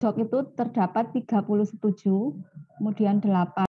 Jok itu terdapat 30 setuju, kemudian 8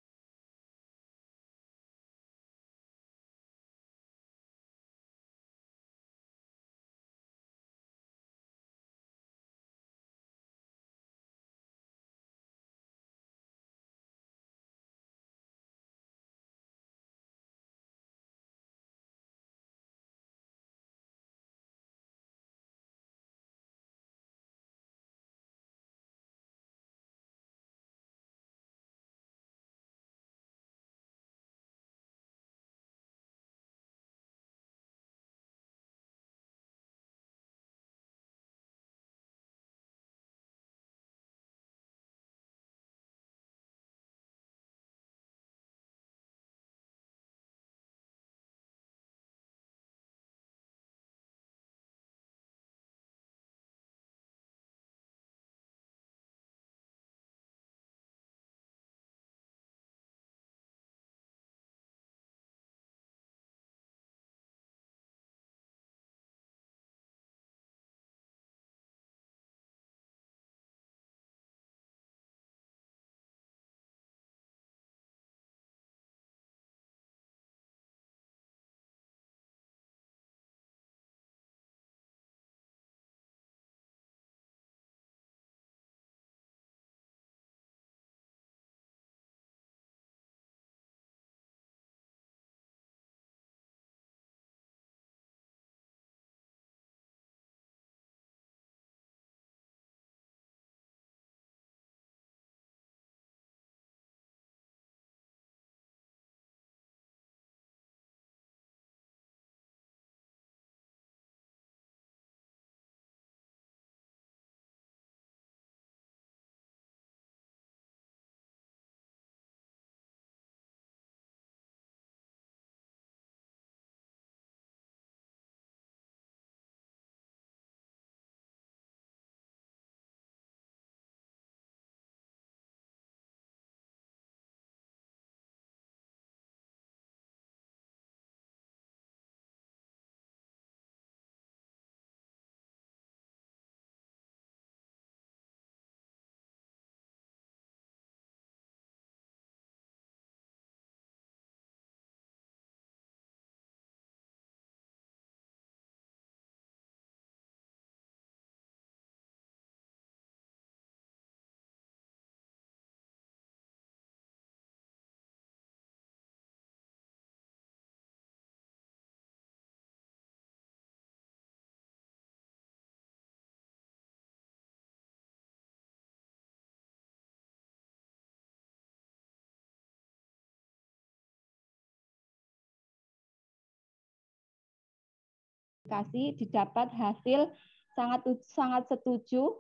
didapat hasil sangat setuju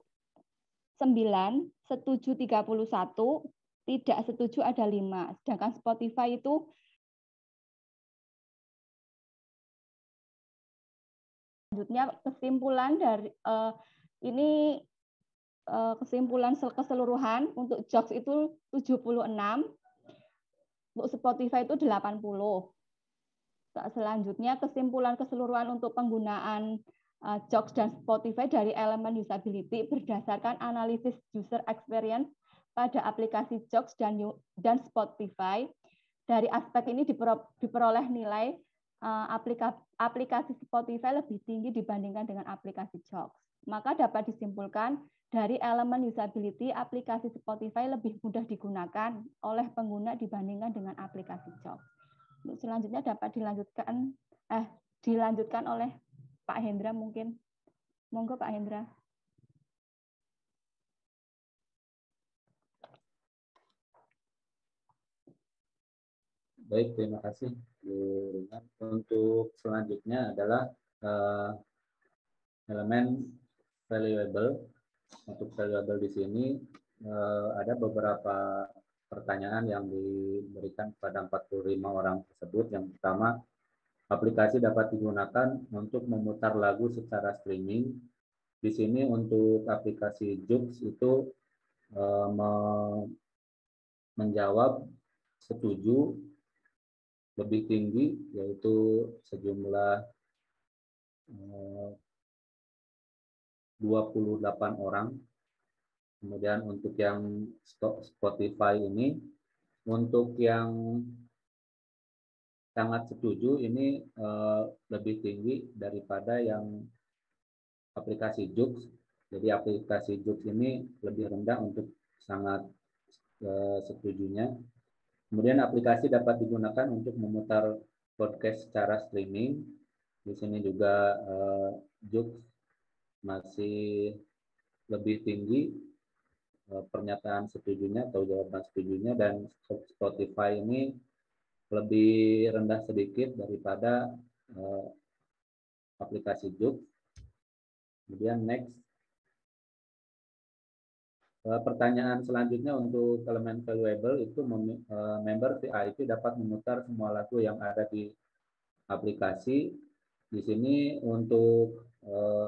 9, setuju 31, tidak setuju ada 5. Sedangkan Spotify itu selanjutnya kesimpulan dari ini kesimpulan keseluruhan untuk Joox itu 76, untuk Spotify itu 80. Selanjutnya kesimpulan keseluruhan untuk penggunaan Joox dan Spotify dari elemen usability berdasarkan analisis user experience pada aplikasi Joox dan Spotify. Dari aspek ini diperoleh nilai aplikasi Spotify lebih tinggi dibandingkan dengan aplikasi Joox. Maka dapat disimpulkan dari elemen usability, aplikasi Spotify lebih mudah digunakan oleh pengguna dibandingkan dengan aplikasi Joox. Selanjutnya dapat dilanjutkan oleh Pak Hendra mungkin. Monggo Pak Hendra. Baik, terima kasih. Untuk selanjutnya adalah elemen valuable. Untuk valuable di sini ada beberapa pertanyaan yang diberikan kepada 45 orang tersebut. Yang pertama, aplikasi dapat digunakan untuk memutar lagu secara streaming. Di sini untuk aplikasi Joox itu menjawab setuju lebih tinggi, yaitu sejumlah 28 orang. Kemudian untuk yang Spotify ini, untuk yang sangat setuju ini lebih tinggi daripada yang aplikasi Joox. Jadi aplikasi Joox ini lebih rendah untuk sangat setujunya. Kemudian aplikasi dapat digunakan untuk memutar podcast secara streaming. Di sini juga Joox masih lebih tinggi pernyataan setujunya atau jawaban setujunya, dan Spotify ini lebih rendah sedikit daripada aplikasi Joox. Kemudian next. Pertanyaan selanjutnya untuk elemen valuable itu member VIP dapat memutar semua lagu yang ada di aplikasi. Di sini untuk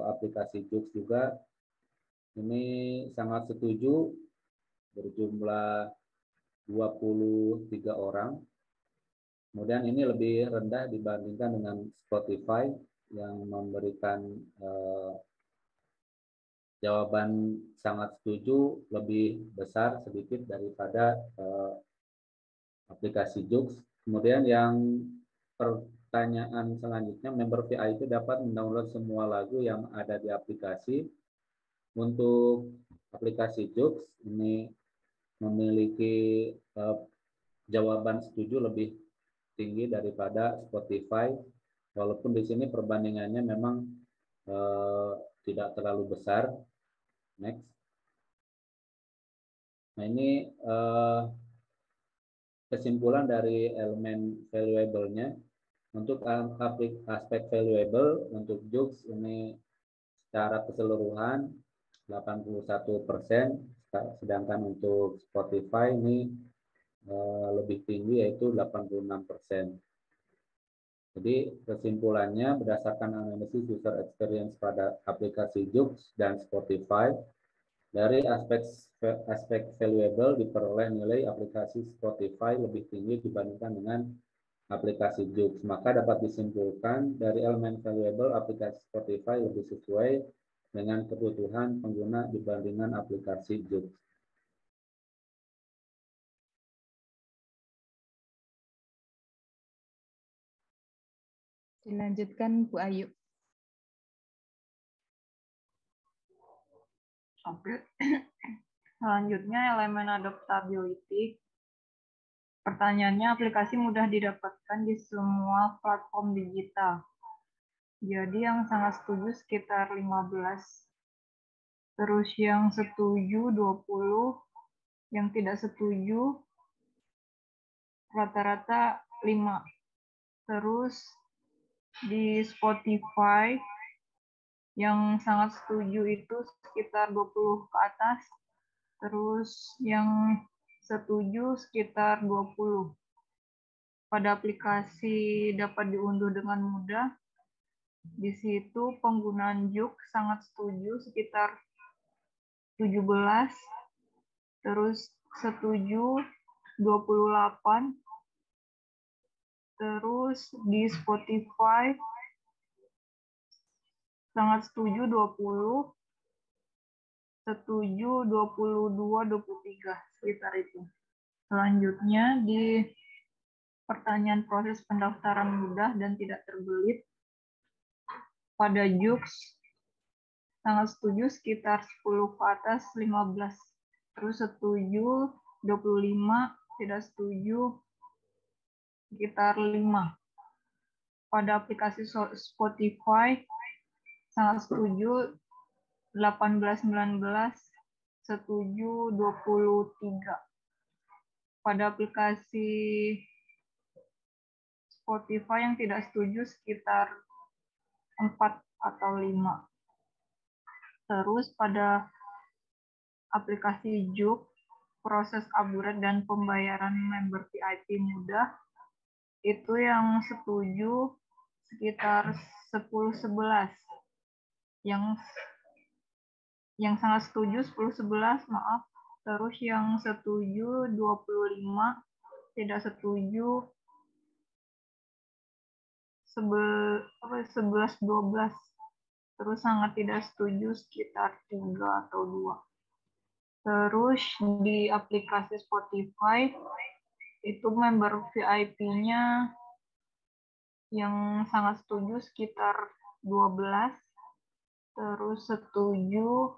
aplikasi Joox juga ini sangat setuju, berjumlah 23 orang. Kemudian ini lebih rendah dibandingkan dengan Spotify yang memberikan jawaban sangat setuju lebih besar sedikit daripada aplikasi Joox. Kemudian yang pertanyaan selanjutnya, member VIP dapat mendownload semua lagu yang ada di aplikasi. Untuk aplikasi Joox ini memiliki jawaban setuju lebih tinggi daripada Spotify, walaupun di sini perbandingannya memang tidak terlalu besar. Next. Nah ini kesimpulan dari elemen valuable-nya. Untuk aspek valuable untuk Joox ini secara keseluruhan 81%, sedangkan untuk Spotify ini lebih tinggi yaitu 86%. Jadi kesimpulannya berdasarkan analisis user experience pada aplikasi Joox dan Spotify, dari aspek valuable diperoleh nilai aplikasi Spotify lebih tinggi dibandingkan dengan aplikasi Joox. Maka dapat disimpulkan dari elemen valuable aplikasi Spotify lebih sesuai dengan kebutuhan pengguna dibandingkan aplikasi Joox. Dilanjutkan Bu Ayu. Oke. Selanjutnya elemen adaptability. Pertanyaannya, aplikasi mudah didapatkan di semua platform digital. Jadi yang sangat setuju sekitar 15. Terus yang setuju 20, yang tidak setuju rata-rata 5. Terus di Spotify yang sangat setuju itu sekitar 20 ke atas. Terus yang setuju sekitar 20. Pada aplikasi dapat diunduh dengan mudah. Di situ penggunaan Joox sangat setuju sekitar 17. Terus setuju 28. Terus di Spotify sangat setuju 20. Setuju 22, 23, sekitar itu. Selanjutnya di pertanyaan proses pendaftaran mudah dan tidak terbelit. Pada Joox sangat setuju sekitar 10 ke atas 15. Terus setuju 25, tidak setuju sekitar 5. Pada aplikasi Spotify sangat setuju 18-19, setuju 23. Pada aplikasi Spotify yang tidak setuju sekitar 4 atau 5. Terus pada aplikasi Joox, proses upgrade dan pembayaran member VIP mudah, itu yang setuju sekitar 10-11. Yang sangat setuju 10-11, maaf. Terus yang setuju 25, tidak setuju 11-12. Terus sangat tidak setuju sekitar 3 atau 2. Terus di aplikasi Spotify itu member VIP-nya yang sangat setuju sekitar 12, terus setuju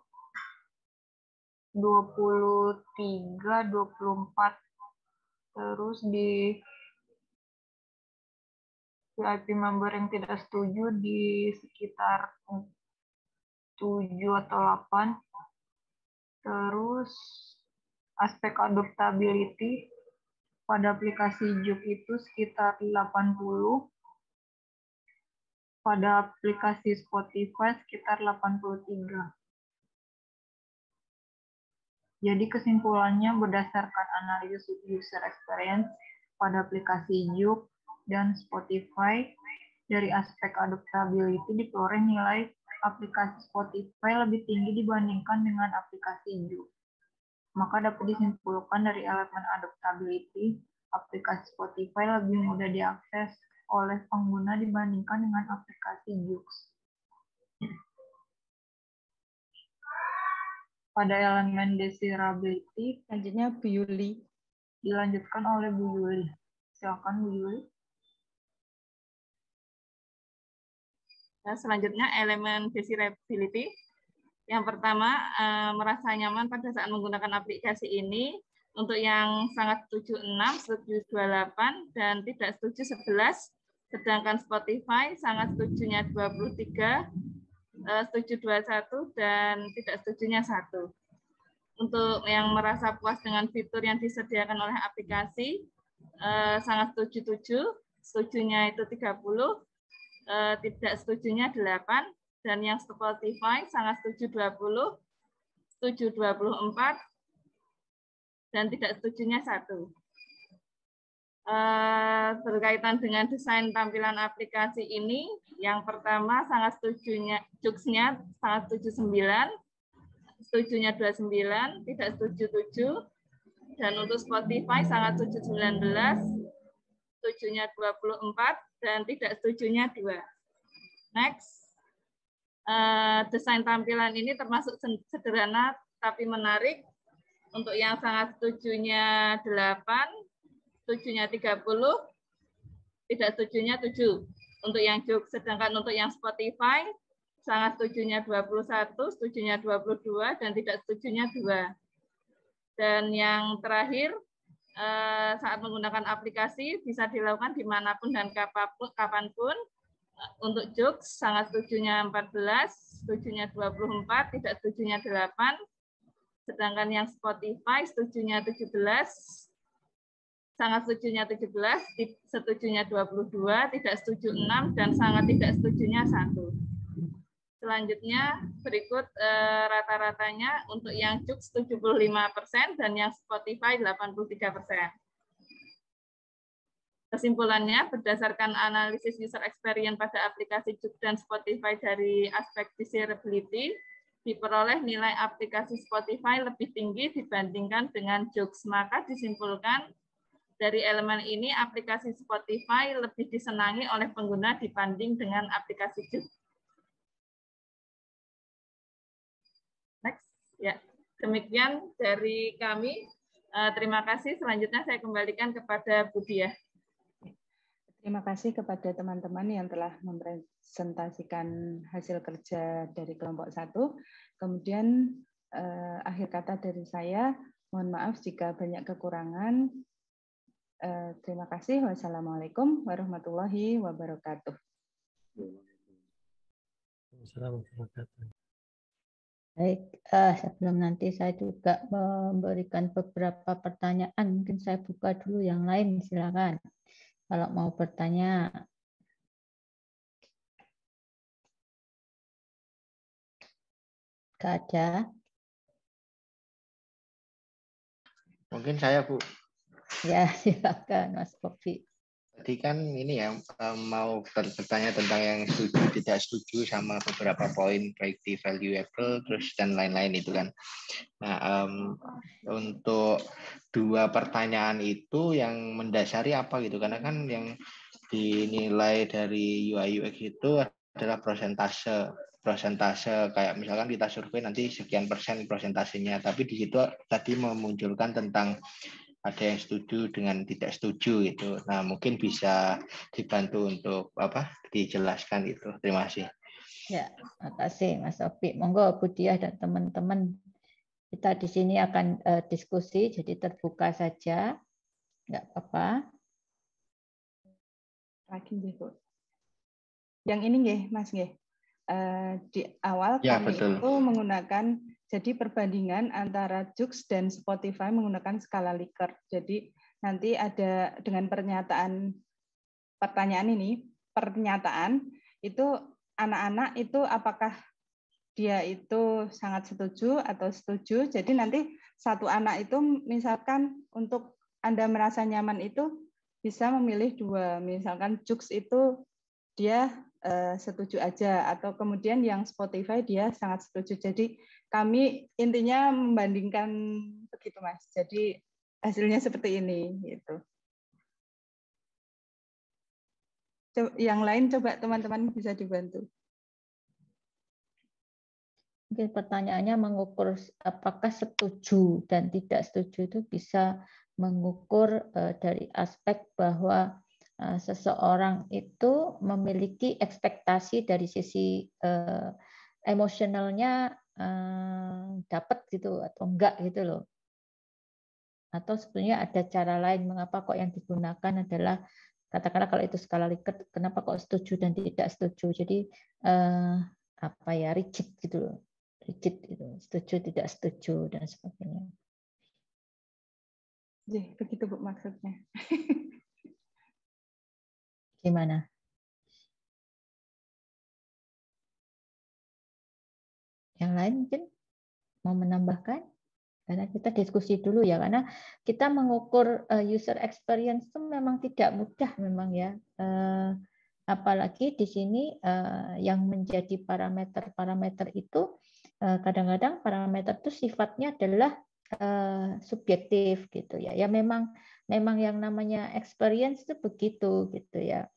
23, 24. Terus di VIP member yang tidak setuju di sekitar 7 atau 8. Terus aspek adaptability pada aplikasi Juk itu sekitar 80. Pada aplikasi Spotify sekitar 83. Jadi kesimpulannya berdasarkan analisis user experience pada aplikasi Juk dan Spotify, dari aspek adaptability diperoleh nilai aplikasi Spotify lebih tinggi dibandingkan dengan aplikasi Juk. Maka dapat disimpulkan dari elemen adaptability, aplikasi Spotify lebih mudah diakses oleh pengguna dibandingkan dengan aplikasi Juk. Pada elemen desirability, Selanjutnya Bu Yuli. dilanjutkan oleh Bu Yuli. Silakan Bu Yuli. Nah, selanjutnya elemen desirability. Yang pertama, merasa nyaman pada saat menggunakan aplikasi ini. Untuk yang sangat setuju 6, setuju 28, dan tidak setuju 11. Sedangkan Spotify sangat setujunya 23, setuju 21, dan tidak setujunya 1. Untuk yang merasa puas dengan fitur yang disediakan oleh aplikasi, sangat setuju 7, setujunya itu 30, tidak setujunya 8, dan yang Spotify sangat setuju 20, setuju 24, dan tidak setujunya 1. Berkaitan dengan desain tampilan aplikasi ini, yang pertama sangat setujunya Jux-nya sangat setuju 9, setujunya 29, tidak setuju 7, dan untuk Spotify sangat setuju 19, setujunya 24, dan tidak setujunya 2. Next. Desain tampilan ini termasuk sederhana tapi menarik. Untuk yang sangat setujunya 8, setujunya 30, tidak setujunya 7. Untuk yang Jux, sedangkan untuk yang Spotify sangat setujunya 21, setujunya 22, dan tidak setujunya 2. Dan yang terakhir, saat menggunakan aplikasi bisa dilakukan dimanapun dan kapanpun. Untuk Jux sangat setujunya 14, setujunya 24, tidak setujunya 8. Sedangkan yang Spotify setujunya 17, sangat setujunya 17, setujunya 22, tidak setuju 6, dan sangat tidak setujunya 1. Selanjutnya berikut rata-ratanya. Untuk yang Jux 75% dan yang Spotify 83%. Kesimpulannya, berdasarkan analisis user experience pada aplikasi Jux dan Spotify dari aspek desirability, diperoleh nilai aplikasi Spotify lebih tinggi dibandingkan dengan Jux. Maka disimpulkan dari elemen ini, aplikasi Spotify lebih disenangi oleh pengguna dibanding dengan aplikasi Jux. Next. Ya, demikian dari kami. Terima kasih. Selanjutnya saya kembalikan kepada Bu Diah. Terima kasih kepada teman-teman yang telah mempresentasikan hasil kerja dari kelompok 1. Kemudian akhir kata dari saya, mohon maaf jika banyak kekurangan. Terima kasih. Wassalamualaikum warahmatullahi wabarakatuh. Baik, sebelum nanti saya juga memberikan beberapa pertanyaan, mungkin saya buka dulu yang lain, silakan. Kalau mau bertanya. Nggak ada. Mungkin saya, Bu. Ya, silakan Mas Bobi. Tadi kan ini ya, mau bertanya tentang yang setuju, tidak setuju, sama beberapa poin, baik di valuable, terus dan lain-lain itu kan. Nah, untuk dua pertanyaan itu yang mendasari apa gitu? Karena kan yang dinilai dari UI UX itu adalah persentase. prosentase, kayak misalkan kita survei nanti sekian persen prosentasenya, tapi di situ tadi memunculkan tentang ada yang setuju dengan tidak setuju gitu. Nah, mungkin bisa dibantu untuk dijelaskan itu. Terima kasih. Ya, makasih Mas Sofi. Monggo Bu Diah dan teman-teman, kita di sini akan diskusi, jadi terbuka saja, nggak apa-apa. Lagi Bu. Yang ini nggih, Mas nggih. Di awal Ya, kami betul. itu menggunakan jadi perbandingan antara Joox dan Spotify menggunakan skala Likert. Jadi nanti ada dengan pertanyaan itu anak-anak itu apakah dia itu sangat setuju atau setuju. Jadi nanti satu anak itu misalkan untuk Anda merasa nyaman itu bisa memilih 2. Misalkan Joox itu dia setuju aja, atau kemudian yang Spotify dia sangat setuju. Jadi kami intinya membandingkan begitu Mas. Jadi hasilnya seperti ini gitu. Yang lain coba teman-teman bisa dibantu. Mungkin pertanyaannya mengukur apakah setuju dan tidak setuju itu bisa mengukur dari aspek bahwa seseorang itu memiliki ekspektasi dari sisi emosionalnya dapat gitu atau enggak gitu loh. Atau sebenarnya ada cara lain mengapa kok yang digunakan adalah katakanlah kalau itu skala Likert, kenapa kok setuju dan tidak setuju. Jadi rigid gitu loh. Rigid gitu, setuju tidak setuju dan sebagainya. Begitu Bu maksudnya. Gimana? Yang lain mungkin mau menambahkan? Karena kita diskusi dulu ya, karena kita mengukur user experience itu memang tidak mudah memang ya. Apalagi di sini yang menjadi parameter itu kadang-kadang parameter itu sifatnya adalah subjektif gitu ya. Ya memang yang namanya experience itu begitu gitu ya.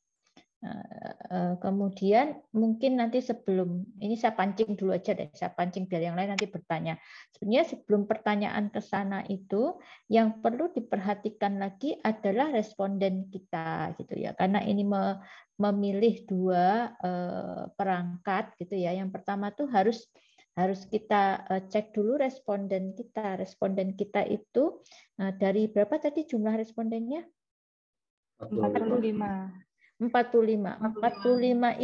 Kemudian mungkin nanti sebelum ini saya pancing dulu aja deh, saya pancing biar yang lain nanti bertanya. Sebenarnya sebelum pertanyaan ke sana itu yang perlu diperhatikan lagi adalah responden kita gitu ya, karena ini memilih 2 perangkat gitu ya. Yang pertama tuh harus kita cek dulu responden kita. Responden kita itu dari berapa tadi jumlah respondennya? 45. 45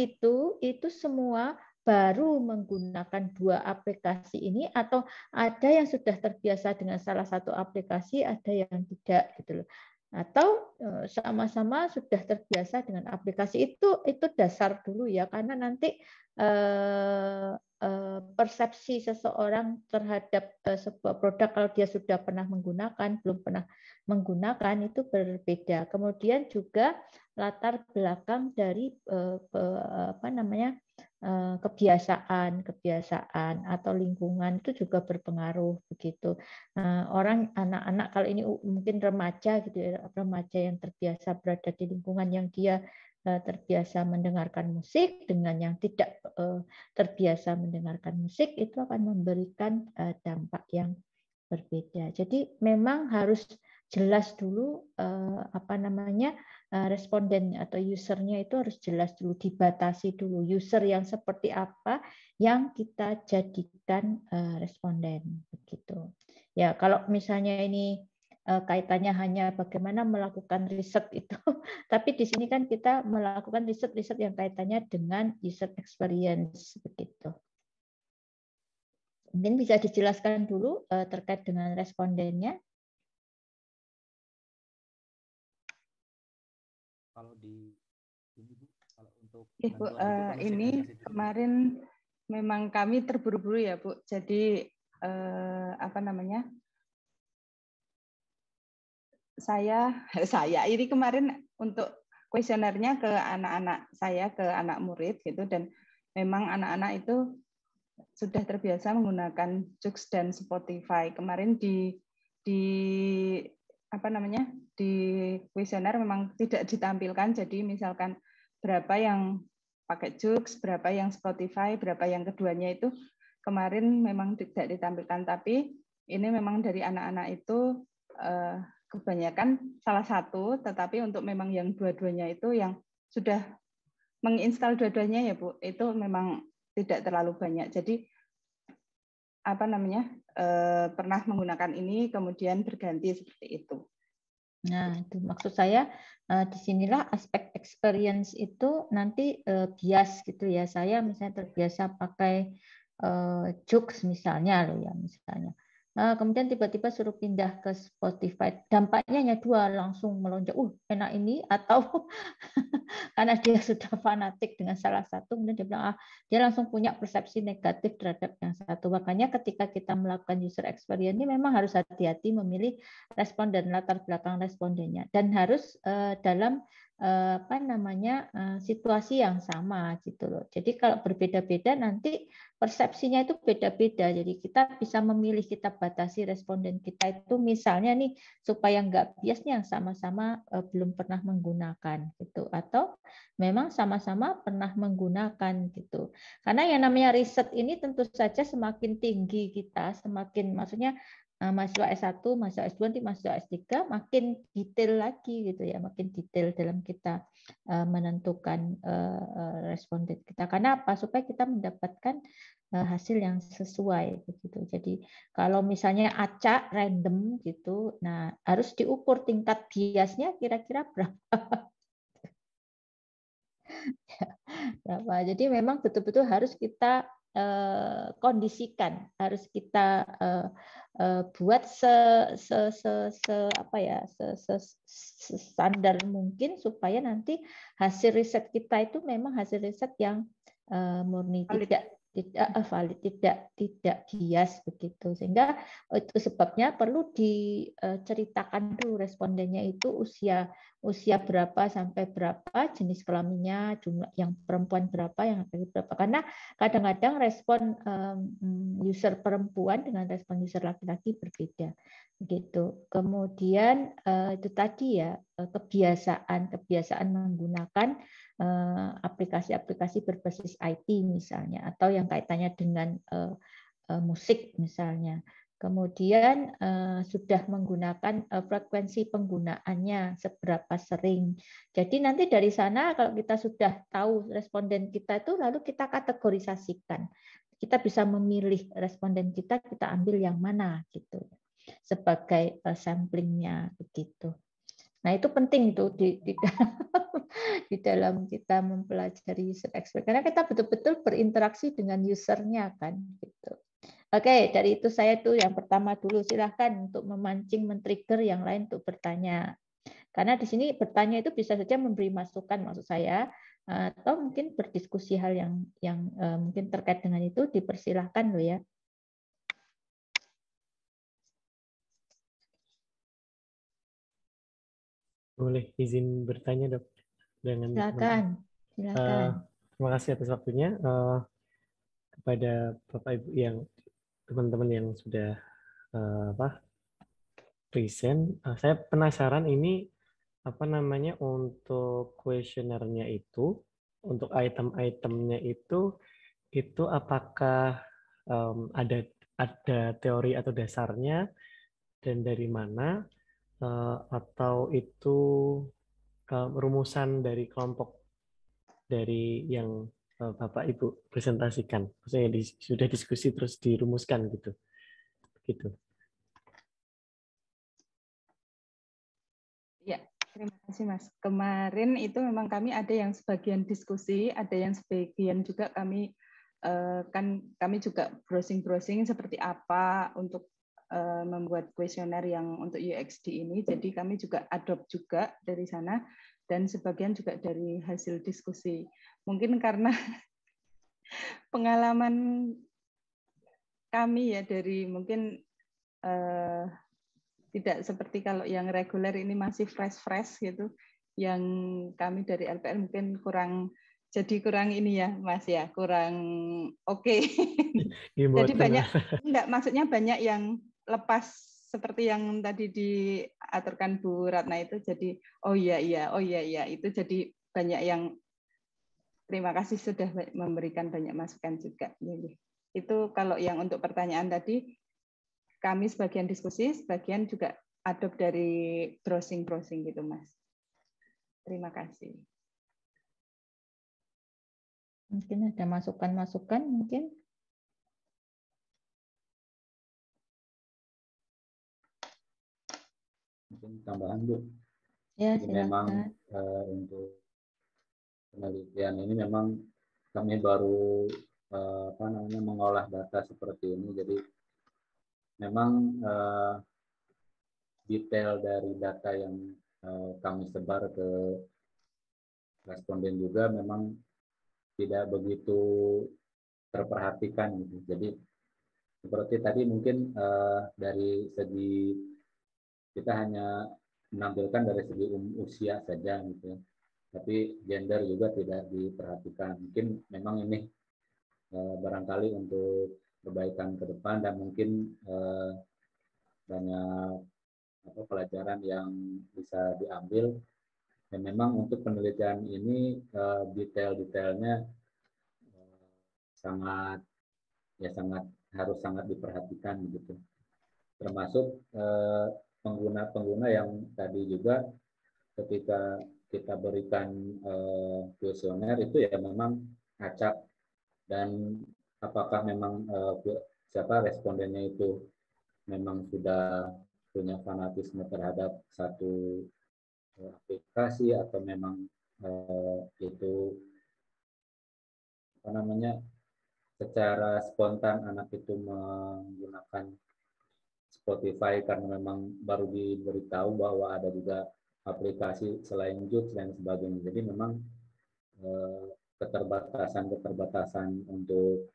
itu semua baru menggunakan 2 aplikasi ini, atau ada yang sudah terbiasa dengan salah satu aplikasi, ada yang tidak gitu loh. Atau sama-sama sudah terbiasa dengan aplikasi itu dasar dulu ya, karena nanti persepsi seseorang terhadap sebuah produk kalau dia sudah pernah menggunakan, belum pernah menggunakan itu berbeda. Kemudian juga latar belakang dari kebiasaan atau lingkungan itu juga berpengaruh begitu. Orang anak-anak kalau ini mungkin remaja gitu ya, remaja yang terbiasa berada di lingkungan yang dia terbiasa mendengarkan musik dengan yang tidak terbiasa mendengarkan musik itu akan memberikan dampak yang berbeda. Jadi memang harus jelas dulu responden atau usernya itu harus jelas dulu, dibatasi dulu user yang seperti apa yang kita jadikan responden begitu. Ya, kalau misalnya ini kaitannya hanya bagaimana melakukan riset itu, tapi di sini kan kita melakukan riset yang kaitannya dengan user experience begitu. Mungkin bisa dijelaskan dulu terkait dengan respondennya. Kalau di ini Bu, kalau untuk Bu, ini kemarin memang kami terburu-buru ya Bu. Jadi saya ini kemarin untuk kuesionernya ke anak-anak saya, ke anak murid gitu, dan memang anak-anak itu sudah terbiasa menggunakan Joox dan Spotify. Kemarin di kuesioner memang tidak ditampilkan, jadi misalkan berapa yang pakai Joox, berapa yang Spotify, berapa yang keduanya itu kemarin memang tidak ditampilkan, tapi ini memang dari anak-anak itu kebanyakan salah satu, tetapi untuk memang yang dua-duanya itu yang sudah menginstal dua-duanya ya Bu, itu memang tidak terlalu banyak. Jadi apa namanya, pernah menggunakan ini kemudian berganti seperti itu. Nah, itu maksud saya disinilah aspek experience itu nanti bias gitu ya. Saya misalnya terbiasa pakai Joox misalnya loh ya misalnya. Kemudian tiba-tiba suruh pindah ke Spotify, dampaknya hanya dua, langsung melonjak, enak ini, atau karena dia sudah fanatik dengan salah satu, kemudian dia bilang, dia langsung punya persepsi negatif terhadap yang satu. Makanya ketika kita melakukan user experience ini memang harus hati-hati memilih responden, latar belakang respondennya, dan harus dalam apa namanya situasi yang sama gitu loh. Jadi kalau berbeda-beda nanti persepsinya itu beda-beda. Jadi kita bisa memilih, kita batasi responden kita itu misalnya nih supaya nggak biasnya yang sama-sama belum pernah menggunakan gitu, atau memang sama-sama pernah menggunakan gitu. Karena yang namanya riset ini tentu saja semakin tinggi kita, semakin maksudnya mahasiswa S1, mahasiswa S2, nanti mahasiswa S3 makin detail lagi gitu ya, makin detail dalam kita menentukan responden kita. Karena apa? Supaya kita mendapatkan hasil yang sesuai begitu. Jadi kalau misalnya acak random gitu, nah harus diukur tingkat biasnya kira-kira berapa. Berapa. Jadi memang betul-betul harus kita kondisikan, harus kita buat standar mungkin supaya nanti hasil riset kita itu memang hasil riset yang murni, tidak valid, tidak bias begitu. Sehingga itu sebabnya perlu diceritakan dulu respondennya itu usia berapa sampai berapa, jenis kelaminnya, jumlah yang perempuan berapa, yang laki-laki berapa. Karena kadang-kadang respon user perempuan dengan respon user laki-laki berbeda. Begitu. Kemudian itu tadi ya kebiasaan menggunakan aplikasi-aplikasi berbasis IT misalnya, atau yang kaitannya dengan musik misalnya. Kemudian sudah menggunakan frekuensi penggunaannya seberapa sering. Jadi nanti dari sana kalau kita sudah tahu responden kita itu, lalu kita kategorisasikan. Kita bisa memilih responden kita ambil yang mana gitu sebagai samplingnya begitu. Nah itu penting itu di dalam kita mempelajari user experience, karena kita betul-betul berinteraksi dengan usernya kan gitu. Oke, dari itu saya tuh yang pertama dulu, silahkan untuk memancing, men-trigger yang lain untuk bertanya. Karena di sini bertanya itu bisa saja memberi masukan maksud saya, atau mungkin berdiskusi hal yang mungkin terkait dengan itu, dipersilahkan loh ya. Boleh izin bertanya dok? Silakan. Terima kasih atas waktunya kepada Bapak Ibu yang teman-teman yang sudah present. Saya penasaran ini apa namanya untuk kuesionernya itu, untuk item-itemnya itu apakah ada teori atau dasarnya dan dari mana, atau itu rumusan dari kelompok dari yang Bapak Ibu presentasikan, maksudnya sudah diskusi terus dirumuskan gitu. Ya, terima kasih Mas. Kemarin itu memang kami ada yang sebagian diskusi, ada yang sebagian juga kami kami juga browsing seperti apa untuk membuat kuesioner yang untuk UXD ini. Jadi kami juga adopt juga dari sana, dan sebagian juga dari hasil diskusi. Mungkin karena pengalaman kami ya dari mungkin tidak seperti kalau yang reguler ini masih fresh gitu. Yang kami dari LPR mungkin kurang ini ya Mas ya, kurang oke. Jadi banyak, enggak, maksudnya banyak yang lepas seperti yang tadi diaturkan Bu Ratna itu, jadi oh iya itu jadi banyak yang Terima kasih sudah memberikan banyak masukan juga. Itu kalau yang untuk pertanyaan tadi, kami sebagian diskusi, sebagian juga adopt dari browsing-browsing gitu, Mas. Terima kasih. Mungkin ada masukan-masukan mungkin. Mungkin tambahan, Bu. Ya, jadi memang untuk penelitian ini memang kami baru mengolah data seperti ini. Jadi memang detail dari data yang kami sebar ke responden juga memang tidak begitu terperhatikan gitu. Jadi seperti tadi mungkin dari segi kita hanya menampilkan dari segi usia saja gitu ya. Tapi gender juga tidak diperhatikan. Mungkin memang ini barangkali untuk perbaikan ke depan dan mungkin banyak pelajaran yang bisa diambil. Dan memang untuk penelitian ini detail-detailnya harus sangat diperhatikan gitu. Termasuk pengguna-pengguna yang tadi juga ketika kita berikan kuesioner itu ya memang acak, dan apakah memang siapa respondennya itu memang sudah punya fanatisme terhadap satu aplikasi atau memang itu secara spontan anak itu menggunakan Spotify karena memang baru diberitahu bahwa ada juga aplikasi selain Joox dan sebagainya. Jadi memang keterbatasan untuk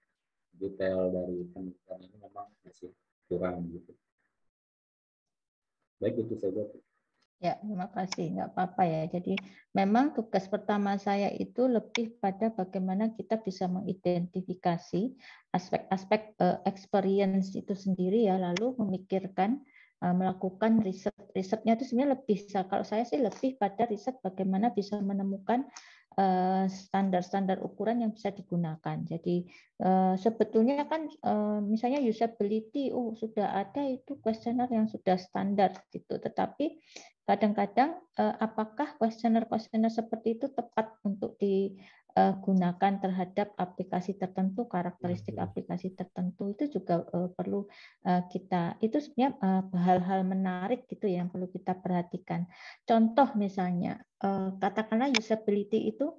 detail dari penelitian ini memang masih kurang gitu. Baik, itu saja. Ya, terima kasih. Nggak apa-apa ya. Jadi memang tugas pertama saya itu lebih pada bagaimana kita bisa mengidentifikasi aspek-aspek experience itu sendiri ya, lalu memikirkan melakukan risetnya itu sebenarnya lebih, kalau saya sih lebih pada riset bagaimana bisa menemukan standar-standar ukuran yang bisa digunakan. Jadi sebetulnya kan misalnya usability, sudah ada itu kuesioner yang sudah standar gitu, tetapi kadang-kadang apakah kuesioner seperti itu tepat untuk digunakan terhadap aplikasi tertentu, karakteristik aplikasi tertentu, itu juga perlu kita, itu sebenarnya hal-hal menarik gitu yang perlu kita perhatikan. Contoh misalnya, katakanlah usability itu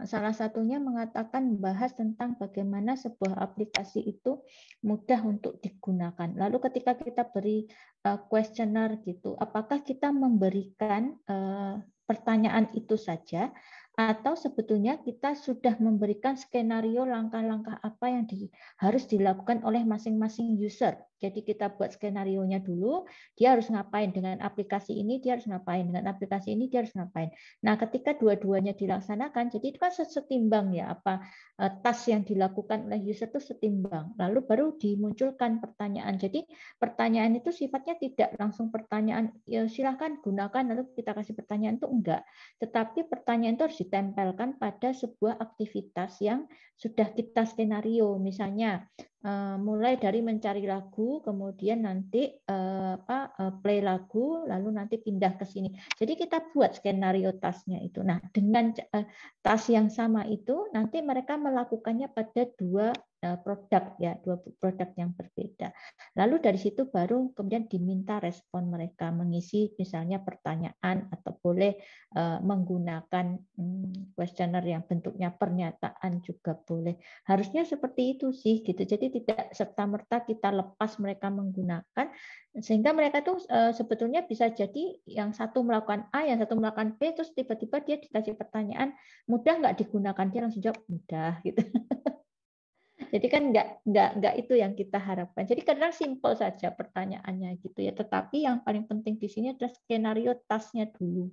salah satunya mengatakan bahas tentang bagaimana sebuah aplikasi itu mudah untuk digunakan. Lalu ketika kita beri kuesioner gitu, apakah kita memberikan pertanyaan itu saja atau sebetulnya kita sudah memberikan skenario langkah-langkah apa yang harus dilakukan oleh masing-masing user. Jadi kita buat skenarionya dulu, dia harus ngapain dengan aplikasi ini, dia harus ngapain dengan aplikasi ini, dia harus ngapain. Nah, ketika dua-duanya dilaksanakan, jadi itu kan setimbang ya, apa task yang dilakukan oleh user itu setimbang. Lalu baru dimunculkan pertanyaan. Jadi pertanyaan itu sifatnya tidak langsung pertanyaan, ya silahkan gunakan, lalu kita kasih pertanyaan, itu enggak. Tetapi pertanyaan itu harus ditempelkan pada sebuah aktivitas yang sudah kita skenario. Misalnya mulai dari mencari lagu, kemudian nanti play lagu, lalu nanti pindah ke sini. Jadi kita buat skenario tasknya itu. Nah, dengan task yang sama itu nanti mereka melakukannya pada dua produk ya, dua produk yang berbeda. Lalu dari situ baru kemudian diminta respon mereka mengisi misalnya pertanyaan atau boleh menggunakan kuesioner yang bentuknya pernyataan juga boleh. Harusnya seperti itu sih gitu. Jadi tidak serta-merta kita lepas mereka menggunakan, sehingga mereka tuh sebetulnya bisa jadi yang satu melakukan A, yang satu melakukan B, terus tiba-tiba dia dikasih pertanyaan, mudah nggak digunakan, dia langsung jawab mudah gitu. Jadi kan nggak itu yang kita harapkan. Jadi kadang simpel saja pertanyaannya gitu ya. Tetapi yang paling penting di sini adalah skenario tasknya dulu.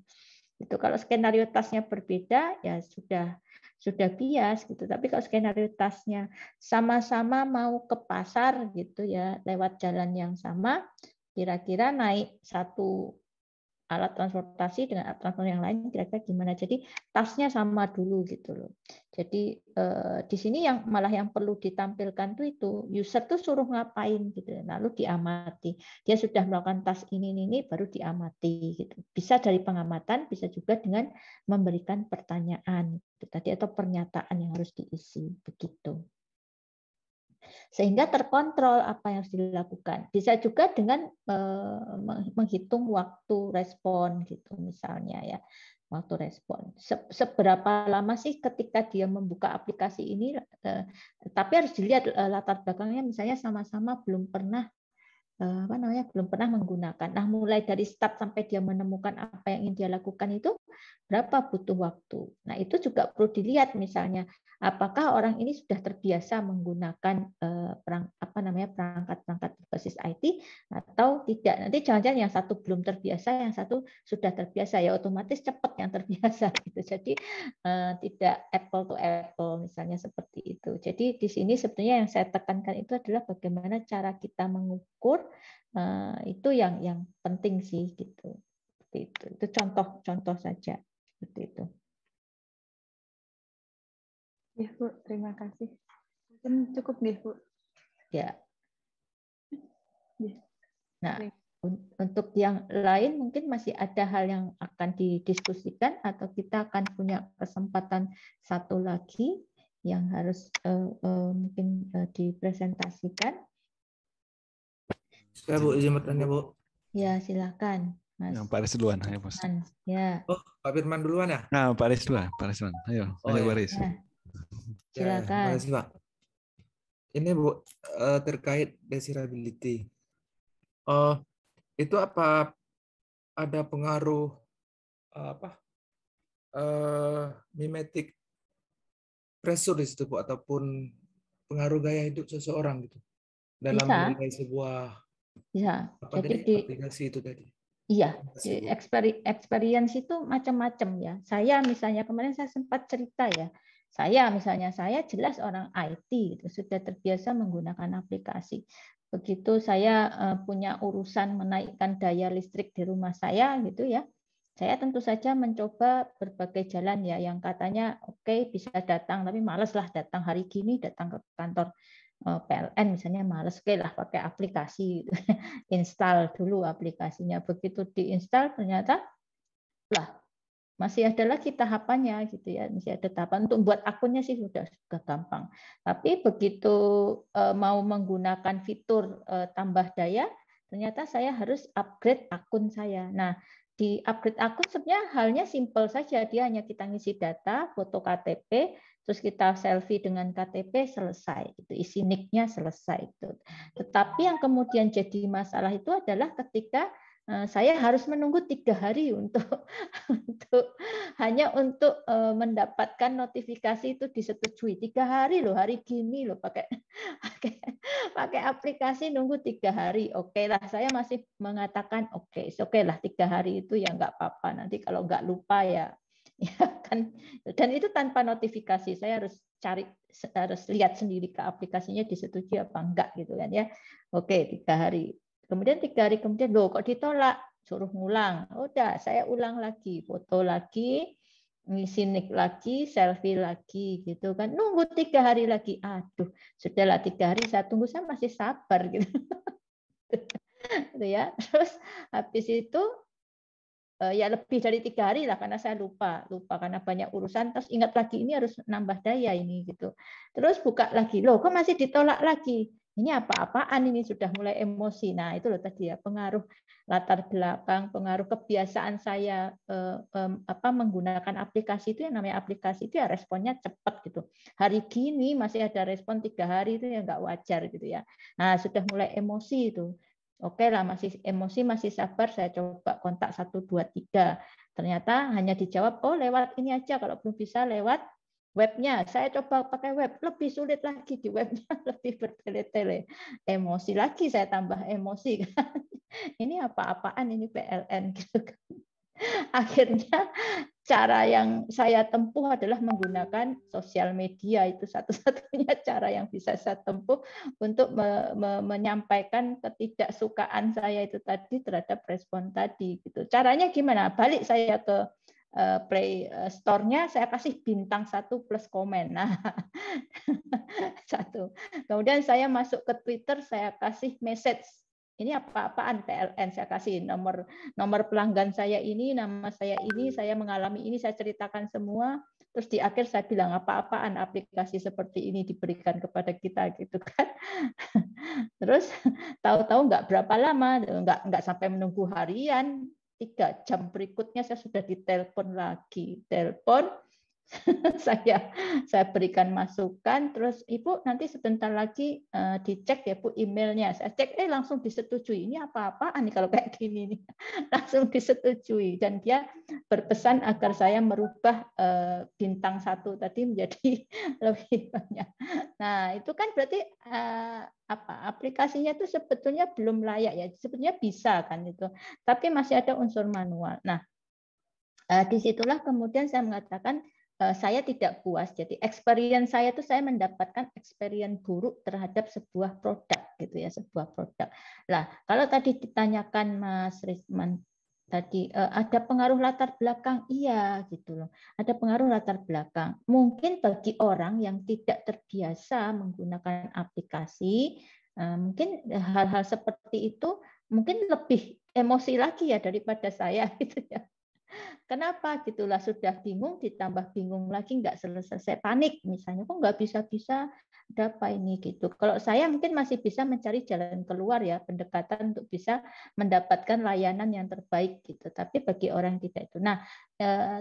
Itu kalau skenario tasknya berbeda ya sudah bias gitu. Tapi kalau skenario tasknya sama-sama mau ke pasar gitu ya lewat jalan yang sama, kira-kira naik satu alat transportasi dengan alat transportasi yang lain kira-kira gimana. Jadi tasnya sama dulu gitu loh. Jadi di sini yang malah yang perlu ditampilkan tuh itu user tuh suruh ngapain gitu, lalu diamati. Dia sudah melakukan tas ini baru diamati gitu. Bisa dari pengamatan, bisa juga dengan memberikan pertanyaan itu tadi atau pernyataan yang harus diisi begitu. Sehingga terkontrol apa yang harus dilakukan. Bisa juga dengan menghitung waktu respon gitu misalnya ya. Waktu respon. Seberapa lama sih ketika dia membuka aplikasi ini, tapi harus dilihat latar belakangnya, misalnya sama-sama belum pernah belum pernah menggunakan. Nah, mulai dari start sampai dia menemukan apa yang ingin dia lakukan itu berapa butuh waktu. Nah, itu juga perlu dilihat misalnya apakah orang ini sudah terbiasa menggunakan perangkat-perangkat berbasis IT atau tidak. Nanti jangan-jangan yang satu belum terbiasa, yang satu sudah terbiasa, ya otomatis cepat yang terbiasa gitu. Jadi tidak apple to apple misalnya seperti itu. Jadi di sini sebenarnya yang saya tekankan itu adalah bagaimana cara kita mengukur, itu yang penting sih gitu. Seperti itu. Itu contoh saja seperti itu. Ya Bu, terima kasih. Mungkin cukup nih Bu. Ya. Nah, untuk yang lain mungkin masih ada hal yang akan didiskusikan atau kita akan punya kesempatan satu lagi yang harus mungkin dipresentasikan. Ya Bu, izin bertanya Bu. Ya silakan Mas. Yang Pak Aris duluan, ayo Mas. Ya. Oh, Pak Firman duluan ya? Nah, Pak Aris duluan, ayo, ayo Pak Aris. Ya. Silakan. Terima kasih Pak. Ini Bu, terkait desirability. Itu apa ada pengaruh mimetic pressure di situ Bu, ataupun pengaruh gaya hidup seseorang gitu dalam menilai sebuah aplikasi itu tadi? Iya, experience itu macam-macam ya. Saya misalnya kemarin saya sempat cerita ya. Saya jelas orang IT gitu, sudah terbiasa menggunakan aplikasi. Begitu saya punya urusan menaikkan daya listrik di rumah saya gitu ya. Saya tentu saja mencoba berbagai jalan ya, yang katanya oke, bisa datang tapi malas lah datang hari gini, datang ke kantor PLN misalnya malas, oke lah pakai aplikasi. Install dulu aplikasinya. Begitu diinstal ternyata lah masih ada lagi tahapannya gitu ya, masih ada tahapan untuk buat akunnya sih sudah gampang. Tapi begitu mau menggunakan fitur tambah daya, ternyata saya harus upgrade akun saya. Nah, di upgrade akun sebenarnya halnya simpel saja, dia hanya kita ngisi data, foto KTP, terus kita selfie dengan KTP, selesai. Itu isi nick-nya selesai itu. Tetapi yang kemudian jadi masalah itu adalah ketika saya harus menunggu 3 hari hanya untuk mendapatkan notifikasi itu disetujui. 3 hari loh, hari gini loh pakai aplikasi nunggu 3 hari. Oke lah, saya masih mengatakan oke lah 3 hari itu ya nggak apa-apa. Nanti kalau nggak lupa ya kan. Dan itu tanpa notifikasi, saya harus lihat sendiri ke aplikasinya disetujui apa enggak gitu kan ya. Oke, 3 hari. Kemudian 3 hari kemudian, loh kok ditolak, suruh ngulang. Udah, saya ulang lagi, foto lagi, ngisi nick lagi, selfie lagi, gitu kan. Nunggu 3 hari lagi. Aduh, sudahlah 3 hari saya tunggu, saya masih sabar gitu. Ya. Terus habis itu ya lebih dari 3 hari lah karena saya lupa karena banyak urusan, terus ingat lagi ini harus nambah daya ini gitu. Terus buka lagi, loh kok masih ditolak lagi. Ini apa-apaan ini, sudah mulai emosi. Nah, itu loh tadi ya, pengaruh latar belakang, pengaruh kebiasaan saya menggunakan aplikasi itu, yang namanya aplikasi itu ya responnya cepat gitu. Hari gini masih ada respon 3 hari itu ya nggak wajar gitu ya. Nah, sudah mulai emosi itu. Oke lah, masih emosi, masih sabar, saya coba kontak 1, 2, 3. Ternyata hanya dijawab, oh lewat ini aja, kalau belum bisa lewat webnya. Saya coba pakai web, lebih sulit lagi di webnya, lebih bertele-tele. Emosi lagi, saya tambah emosi. Ini apa-apaan ini PLN gitu kan. akhirnya cara yang saya tempuh adalah menggunakan sosial media. Itu satu-satunya cara yang bisa saya tempuh untuk menyampaikan ketidaksukaan saya itu tadi terhadap respon tadi. Gitu. Caranya gimana? Balik saya ke Play Store-nya, saya kasih bintang 1 plus komen. Nah, 1. Kemudian saya masuk ke Twitter, saya kasih message. Ini apa-apaan PLN, saya kasih nomor pelanggan saya ini, nama saya ini, saya mengalami ini, saya ceritakan semua. Terus di akhir saya bilang apa-apaan aplikasi seperti ini diberikan kepada kita gitu kan. Terus tahu-tahu nggak berapa lama, nggak sampai menunggu harian, 3 jam berikutnya saya sudah ditelepon lagi. Telepon, saya berikan masukan, terus Ibu nanti sebentar lagi dicek ya Bu emailnya. Saya cek, langsung disetujui. Ini apa-apaan nih kalau kayak gini nih. Langsung disetujui, dan dia berpesan agar saya merubah bintang 1 tadi menjadi lebih banyak. Nah itu kan berarti aplikasinya itu sebetulnya belum layak ya. Sebetulnya bisa kan itu, tapi masih ada unsur manual. Nah disitulah kemudian saya mengatakan saya tidak puas. Jadi experience saya itu saya mendapatkan experience buruk terhadap sebuah produk gitu ya, sebuah produk. Nah, kalau tadi ditanyakan Mas Risman tadi ada pengaruh latar belakang, iya gitu loh. Ada pengaruh latar belakang. Mungkin bagi orang yang tidak terbiasa menggunakan aplikasi, mungkin hal-hal seperti itu mungkin lebih emosi lagi ya daripada saya gitu ya. Kenapa gitulah, sudah bingung ditambah bingung lagi, nggak selesai, panik misalnya, kok nggak bisa-bisa, ada apa ini gitu. Kalau saya mungkin masih bisa mencari jalan keluar ya, pendekatan untuk bisa mendapatkan layanan yang terbaik gitu. Tapi bagi orang yang tidak itu, nah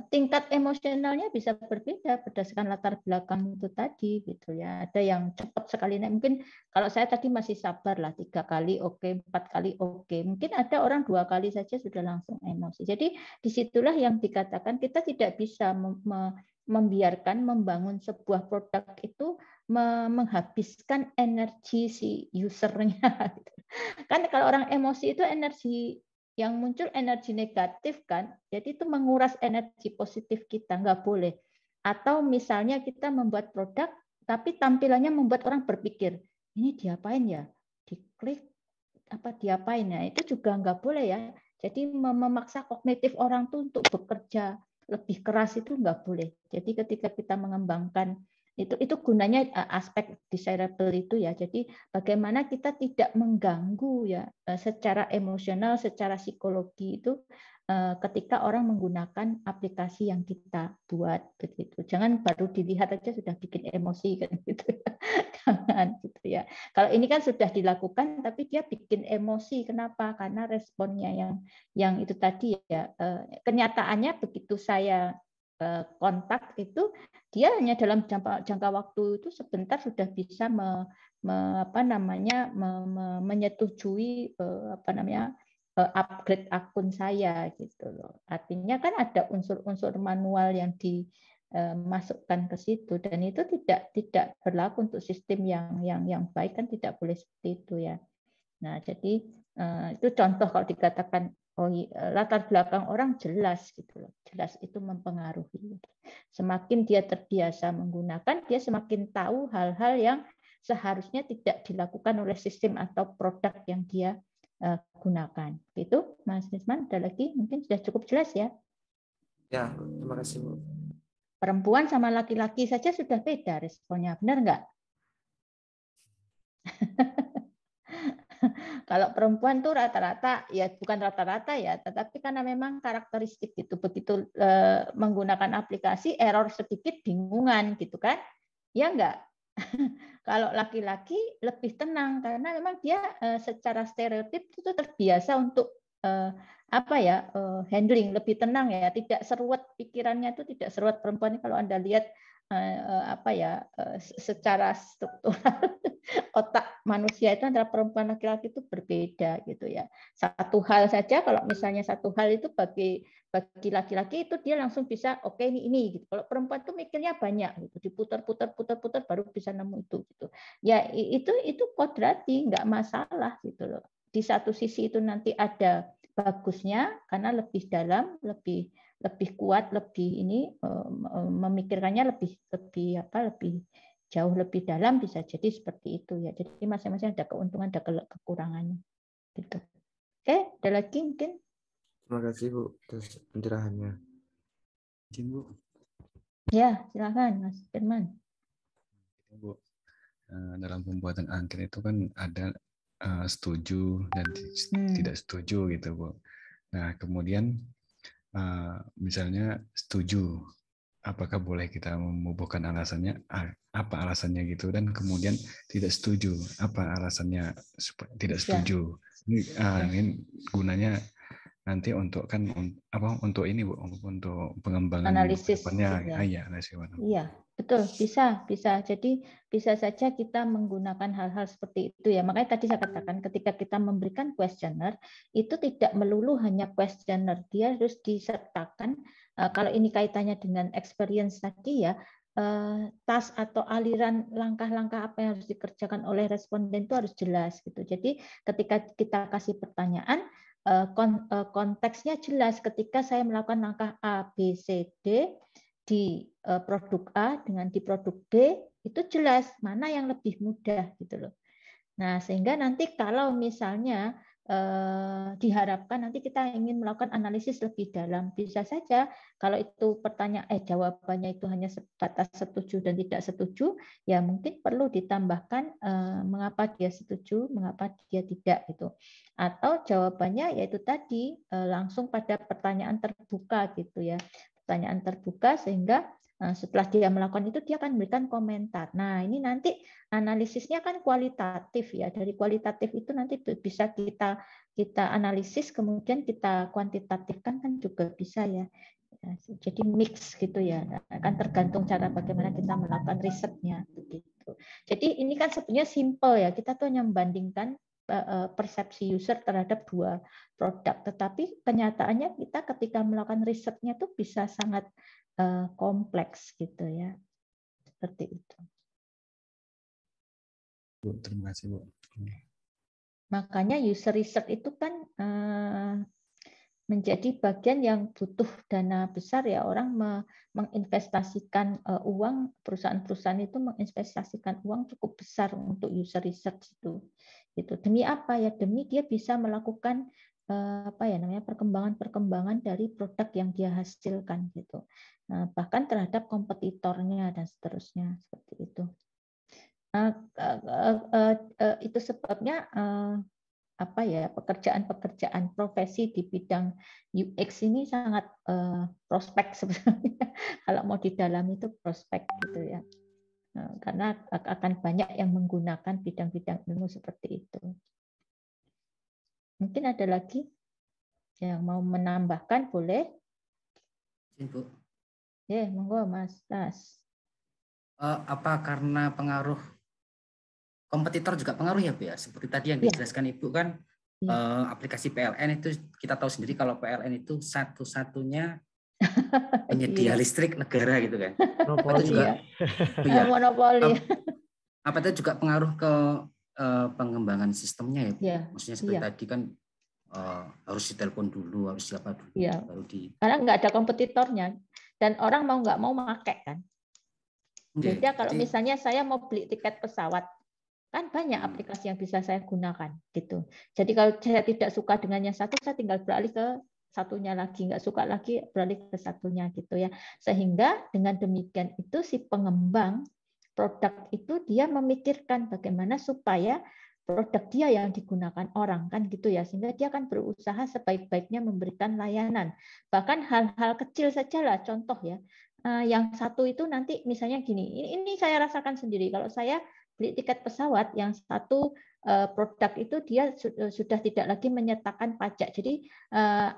tingkat emosionalnya bisa berbeda berdasarkan latar belakang itu tadi gitu ya. Ada yang cepat sekali, nah, mungkin kalau saya tadi masih sabar lah, 3 kali oke, 4 kali oke. Mungkin ada orang 2 kali saja sudah langsung emosi. Jadi disitulah yang dikatakan kita tidak bisa membiarkan membangun sebuah produk itu menghabiskan energi si usernya. Kan kalau orang emosi itu energi yang muncul energi negatif kan, jadi itu menguras energi positif kita, nggak boleh. Atau misalnya kita membuat produk tapi tampilannya membuat orang berpikir, ini diapain ya, diklik apa diapain ya, itu juga nggak boleh ya. Jadi memaksa kognitif orang tuh untuk bekerja lebih keras itu nggak boleh. Jadi ketika kita mengembangkan itu gunanya aspek desirable itu ya. Jadi bagaimana kita tidak mengganggu ya secara emosional, secara psikologi itu ketika orang menggunakan aplikasi yang kita buat begitu. Jangan baru dilihat aja sudah bikin emosi kan gitu. Jangan gitu ya. Kalau ini kan sudah dilakukan tapi dia bikin emosi. Kenapa? Karena responnya yang itu tadi ya. Kenyataannya begitu saya kontak itu dia hanya dalam jangka waktu itu sebentar sudah bisa menyetujui upgrade akun saya gitu loh. Artinya kan ada unsur-unsur manual yang dimasukkan ke situ, dan itu tidak berlaku untuk sistem yang baik, kan tidak boleh seperti itu ya. Nah, jadi itu contoh kalau dikatakan latar belakang orang jelas gitu loh. Jelas itu mempengaruhi. Semakin dia terbiasa menggunakan, dia semakin tahu hal-hal yang seharusnya tidak dilakukan oleh sistem atau produk yang dia gunakan. Itu Mas Risman, ada lagi? Mungkin sudah cukup jelas ya? Ya, terima kasih Bu. Perempuan sama laki-laki saja sudah beda responnya, benar nggak? Kalau perempuan tuh rata-rata, ya bukan rata-rata ya, tetapi karena memang karakteristik gitu, begitu menggunakan aplikasi, error sedikit bingungan gitu kan? Ya enggak? Kalau laki-laki lebih tenang karena memang dia secara stereotip itu terbiasa untuk handling, lebih tenang ya, tidak seruat pikirannya, itu tidak seruat. Perempuan kalau Anda lihat secara struktural otak manusia itu antara perempuan dan laki-laki itu berbeda gitu ya. Satu hal saja, kalau misalnya satu hal itu bagi laki-laki itu dia langsung bisa oke, ini gitu. Kalau perempuan tuh mikirnya banyak gitu, diputar-putar baru bisa nemu itu gitu. Ya itu kodrati, nggak masalah gitu loh. Di satu sisi itu nanti ada bagusnya karena lebih dalam, lebih kuat, lebih ini memikirkannya lebih jauh lebih dalam, bisa jadi seperti itu ya. Jadi masing-masing ada keuntungan, ada kekurangannya. Gitu. Oke, ada lagi mungkin? Terima kasih Bu atas pencerahannya. Izin Bu. Ya, silakan Mas Firman. Bu, dalam pembuatan angket itu kan ada setuju dan tidak setuju gitu Bu. Nah kemudian misalnya setuju, apakah boleh kita membubuhkan alasannya, apa alasannya gitu, dan kemudian tidak setuju, apa alasannya tidak setuju. Ini gunanya nanti untuk untuk ini Bu, untuk pengembangan analisis depannya. ya. Iya, betul, bisa. Jadi bisa saja kita menggunakan hal-hal seperti itu ya. Makanya tadi saya katakan ketika kita memberikan kuesioner itu tidak melulu hanya kuesioner, dia harus disertakan kalau ini kaitannya dengan experience tadi ya, task atau aliran langkah-langkah apa yang harus dikerjakan oleh responden itu harus jelas gitu. Jadi ketika kita kasih pertanyaan, konteksnya jelas ketika saya melakukan langkah A, B, C, D di produk A dengan di produk B, itu jelas mana yang lebih mudah gitu loh. Nah, sehingga nanti kalau misalnya diharapkan nanti kita ingin melakukan analisis lebih dalam, bisa saja kalau itu jawabannya itu hanya sebatas setuju dan tidak setuju, ya mungkin perlu ditambahkan mengapa dia setuju, mengapa dia tidak gitu. Atau jawabannya yaitu tadi langsung pada pertanyaan terbuka gitu ya. Pertanyaan terbuka sehingga setelah dia melakukan itu dia akan memberikan komentar. Nah, ini nanti analisisnya kan kualitatif ya. Dari kualitatif itu nanti bisa kita analisis, kemudian kita kuantitatifkan kan juga bisa ya. Jadi mix gitu ya. Akan tergantung cara bagaimana kita melakukan risetnya begitu. Jadi ini kan sebenarnya simple ya. Kita tuh hanya membandingkan persepsi user terhadap dua produk, tetapi kenyataannya kita ketika melakukan risetnya tuh bisa sangat kompleks gitu ya, seperti itu. Bu, terima kasih Bu. Makanya user research itu kan menjadi bagian yang butuh dana besar ya, orang menginvestasikan uang, perusahaan-perusahaan itu menginvestasikan uang cukup besar untuk user research itu. Gitu. Demi apa ya? Demi dia bisa melakukan perkembangan dari produk yang dia hasilkan gitu. Bahkan terhadap kompetitornya dan seterusnya seperti itu. Itu sebabnya pekerjaan profesi di bidang UX ini sangat prospek sebenarnya. Kalau mau didalami itu prospek gitu ya. Karena akan banyak yang menggunakan bidang-bidang ilmu seperti itu. Mungkin ada lagi yang mau menambahkan, boleh? Ibu. Ya, monggo Mas Tas. Apa karena pengaruh kompetitor juga pengaruh ya Bu ya? Seperti tadi yang dijelaskan Ibu kan, aplikasi PLN itu kita tahu sendiri kalau PLN itu satu-satunya penyedia listrik negara gitu kan. Apa itu juga monopoli. Apa itu juga pengaruh ke pengembangan sistemnya ya Bu? Maksudnya seperti tadi kan harus ditelepon dulu, harus siapa dulu, baru karena nggak ada kompetitornya dan orang mau nggak mau pakai kan. Beda kalau misalnya saya mau beli tiket pesawat, kan banyak aplikasi yang bisa saya gunakan gitu. Jadi kalau saya tidak suka dengan yang satu, saya tinggal beralih ke satunya lagi, nggak suka lagi beralih ke satunya gitu ya. Sehingga dengan demikian itu si pengembang produk itu dia memikirkan bagaimana supaya produk dia yang digunakan orang kan gitu ya, sehingga dia akan berusaha sebaik-baiknya memberikan layanan. Bahkan hal-hal kecil saja lah, contoh ya, yang satu itu nanti misalnya gini, ini saya rasakan sendiri kalau saya beli tiket pesawat, yang satu produk itu dia sudah tidak lagi menyertakan pajak. Jadi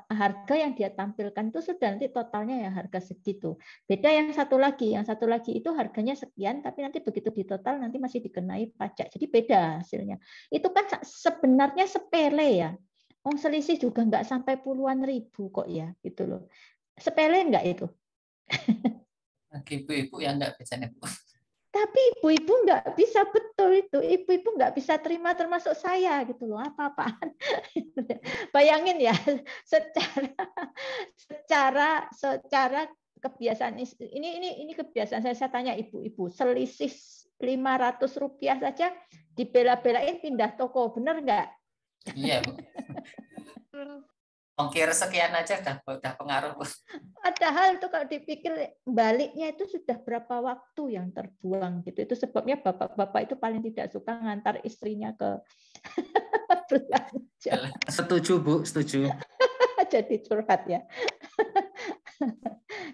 harga yang dia tampilkan itu sudah nanti totalnya ya harga segitu. Beda yang satu lagi itu harganya sekian, tapi nanti begitu ditotal nanti masih dikenai pajak. Jadi beda hasilnya. Itu kan sebenarnya sepele ya. Selisih juga nggak sampai puluhan ribu kok ya, gitu loh. Sepele nggak itu? Ibu-ibu yang nggak biasanya Bu. Tapi ibu-ibu nggak bisa betul itu, ibu-ibu nggak bisa terima termasuk saya gitu loh, apa-apaan. Bayangin ya, secara kebiasaan ini kebiasaan saya tanya ibu-ibu, selisih Rp500 saja dibela-belain pindah toko, bener nggak? Iya, Bu. Ongkir sekian aja udah pengaruh. Padahal itu kalau dipikir baliknya itu sudah berapa waktu yang terbuang gitu. Itu sebabnya bapak-bapak itu paling tidak suka ngantar istrinya ke belanja. Setuju, Bu, setuju. Jadi curhat ya.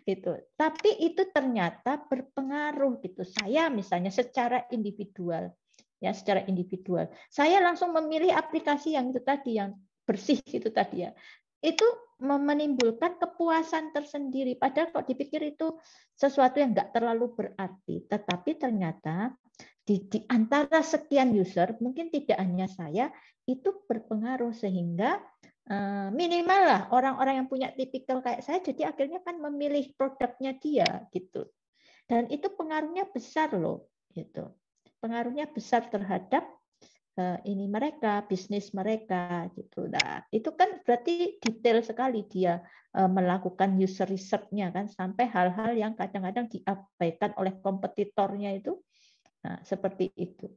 Gitu. Tapi itu ternyata berpengaruh gitu. Saya misalnya secara individual ya, secara individual. Saya langsung memilih aplikasi yang itu tadi, yang bersih itu tadi ya. Itu menimbulkan kepuasan tersendiri. Padahal kalau dipikir itu sesuatu yang nggak terlalu berarti. Tetapi ternyata di antara sekian user, mungkin tidak hanya saya, itu berpengaruh sehingga minimal lah orang-orang yang punya tipikal kayak saya, jadi akhirnya kan memilih produknya dia gitu. Dan itu pengaruhnya besar loh, gitu. Pengaruhnya besar terhadap ini mereka, bisnis mereka gitu. Nah, itu kan berarti detail sekali dia melakukan user research-nya kan, sampai hal-hal yang kadang-kadang diabaikan oleh kompetitornya itu. Nah, seperti itu.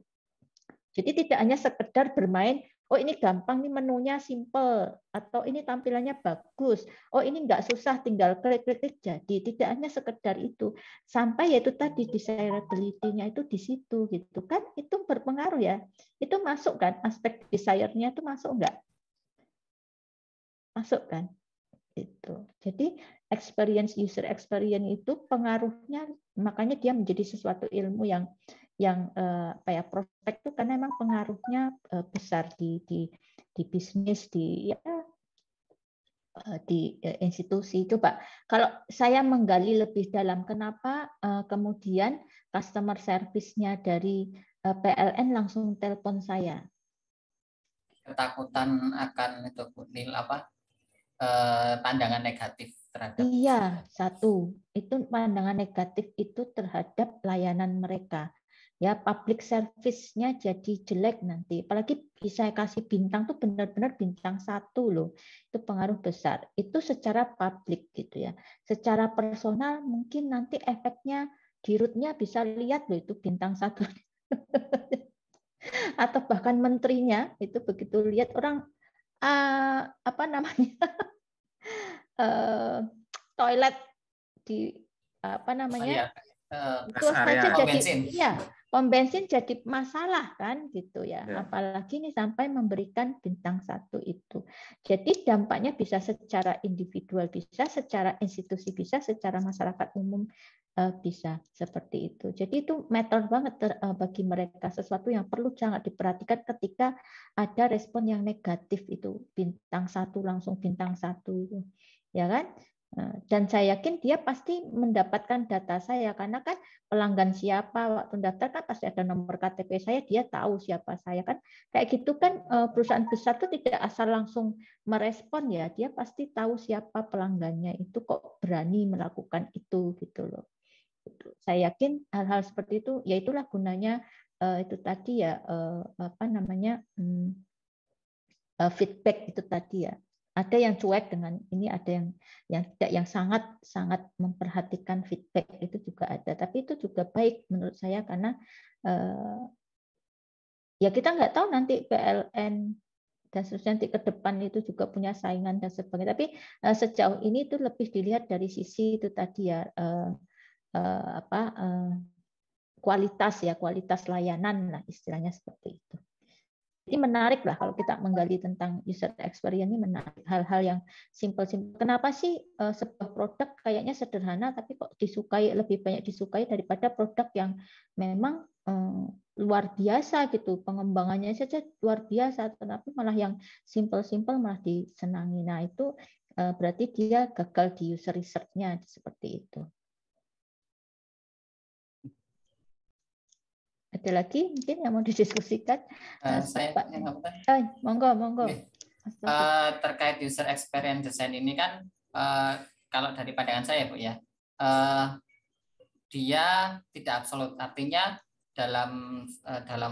Jadi tidak hanya sekedar bermain, oh ini gampang nih, menunya simple, atau ini tampilannya bagus, oh ini nggak susah, tinggal klik-klik jadi. Tidak hanya sekedar itu, sampai yaitu tadi desirability-nya itu di situ gitu kan, itu berpengaruh ya. Itu masuk kan, aspek desire-nya itu masuk nggak? Masuk kan? Itu. Jadi user experience itu pengaruhnya, makanya dia menjadi sesuatu ilmu yang apa ya, prospek itu karena memang pengaruhnya besar di bisnis, di institusi. Coba kalau saya menggali lebih dalam, kenapa kemudian customer service-nya dari PLN langsung telepon saya? Ketakutan akan itu pandangan negatif terhadap. Iya, satu itu pandangan negatif itu terhadap layanan mereka. Ya, public service-nya jadi jelek nanti. Apalagi bisa kasih bintang tuh benar-benar bintang 1 loh. Itu pengaruh besar. Itu secara publik gitu ya. Secara personal mungkin nanti efeknya di root-nya bisa lihat loh itu bintang 1. Atau bahkan menterinya itu begitu lihat orang apa namanya? Toilet di apa namanya? Itu saja jadi pom bensin jadi masalah kan gitu ya. Apalagi ini sampai memberikan bintang 1 itu. Jadi dampaknya bisa secara individual, bisa secara institusi, bisa secara masyarakat umum, bisa seperti itu. Jadi itu matter banget bagi mereka, sesuatu yang perlu sangat diperhatikan ketika ada respon yang negatif itu, bintang 1 langsung bintang 1 itu. Ya kan? Dan saya yakin dia pasti mendapatkan data saya, karena kan pelanggan siapa waktu daftar kan pasti ada nomor KTP saya, dia tahu siapa saya kan. Kayak gitu kan, perusahaan besar itu tidak asal langsung merespon ya, dia pasti tahu siapa pelanggannya, itu kok berani melakukan itu gitu loh. Saya yakin hal-hal seperti itu, ya itulah gunanya itu tadi ya, apa namanya, feedback itu tadi ya. Ada yang cuek dengan ini, ada yang tidak, yang sangat memperhatikan feedback itu juga ada. Tapi itu juga baik menurut saya, karena ya kita nggak tahu nanti PLN dan seterusnya nanti ke depan itu juga punya saingan dan sebagainya. Tapi sejauh ini itu lebih dilihat dari sisi itu tadi ya, kualitas ya, kualitas layanan lah istilahnya seperti itu. Jadi menarik lah kalau kita menggali tentang user experience ini, menarik hal-hal yang simple-simple. Kenapa sih sebuah produk kayaknya sederhana tapi kok disukai, lebih banyak disukai daripada produk yang memang luar biasa gitu, pengembangannya saja luar biasa, tetapi malah yang simple-simple malah disenangi. Nah itu berarti dia gagal di user research-nya seperti itu. Ada lagi mungkin yang mau didiskusikan? Monggo. Terkait user experience design ini kan, kalau dari pandangan saya Bu ya, dia tidak absolut, artinya dalam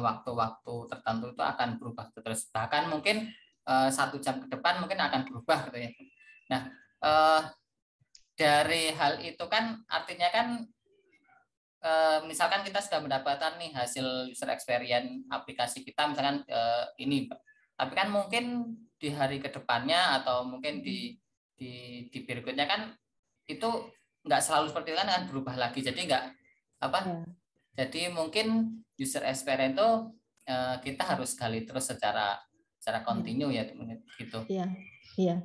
waktu-waktu tertentu itu akan berubah terus, bahkan mungkin 1 jam ke depan mungkin akan berubah gitu ya. Nah, dari hal itu kan artinya kan misalkan kita sudah mendapatkan nih hasil user experience aplikasi kita misalkan ini, tapi kan mungkin di hari kedepannya atau mungkin di berikutnya kan itu nggak selalu seperti itu, kan akan berubah lagi, jadi nggak apa, jadi mungkin user experience itu kita harus gali terus secara kontinu ya gitu. Iya, iya.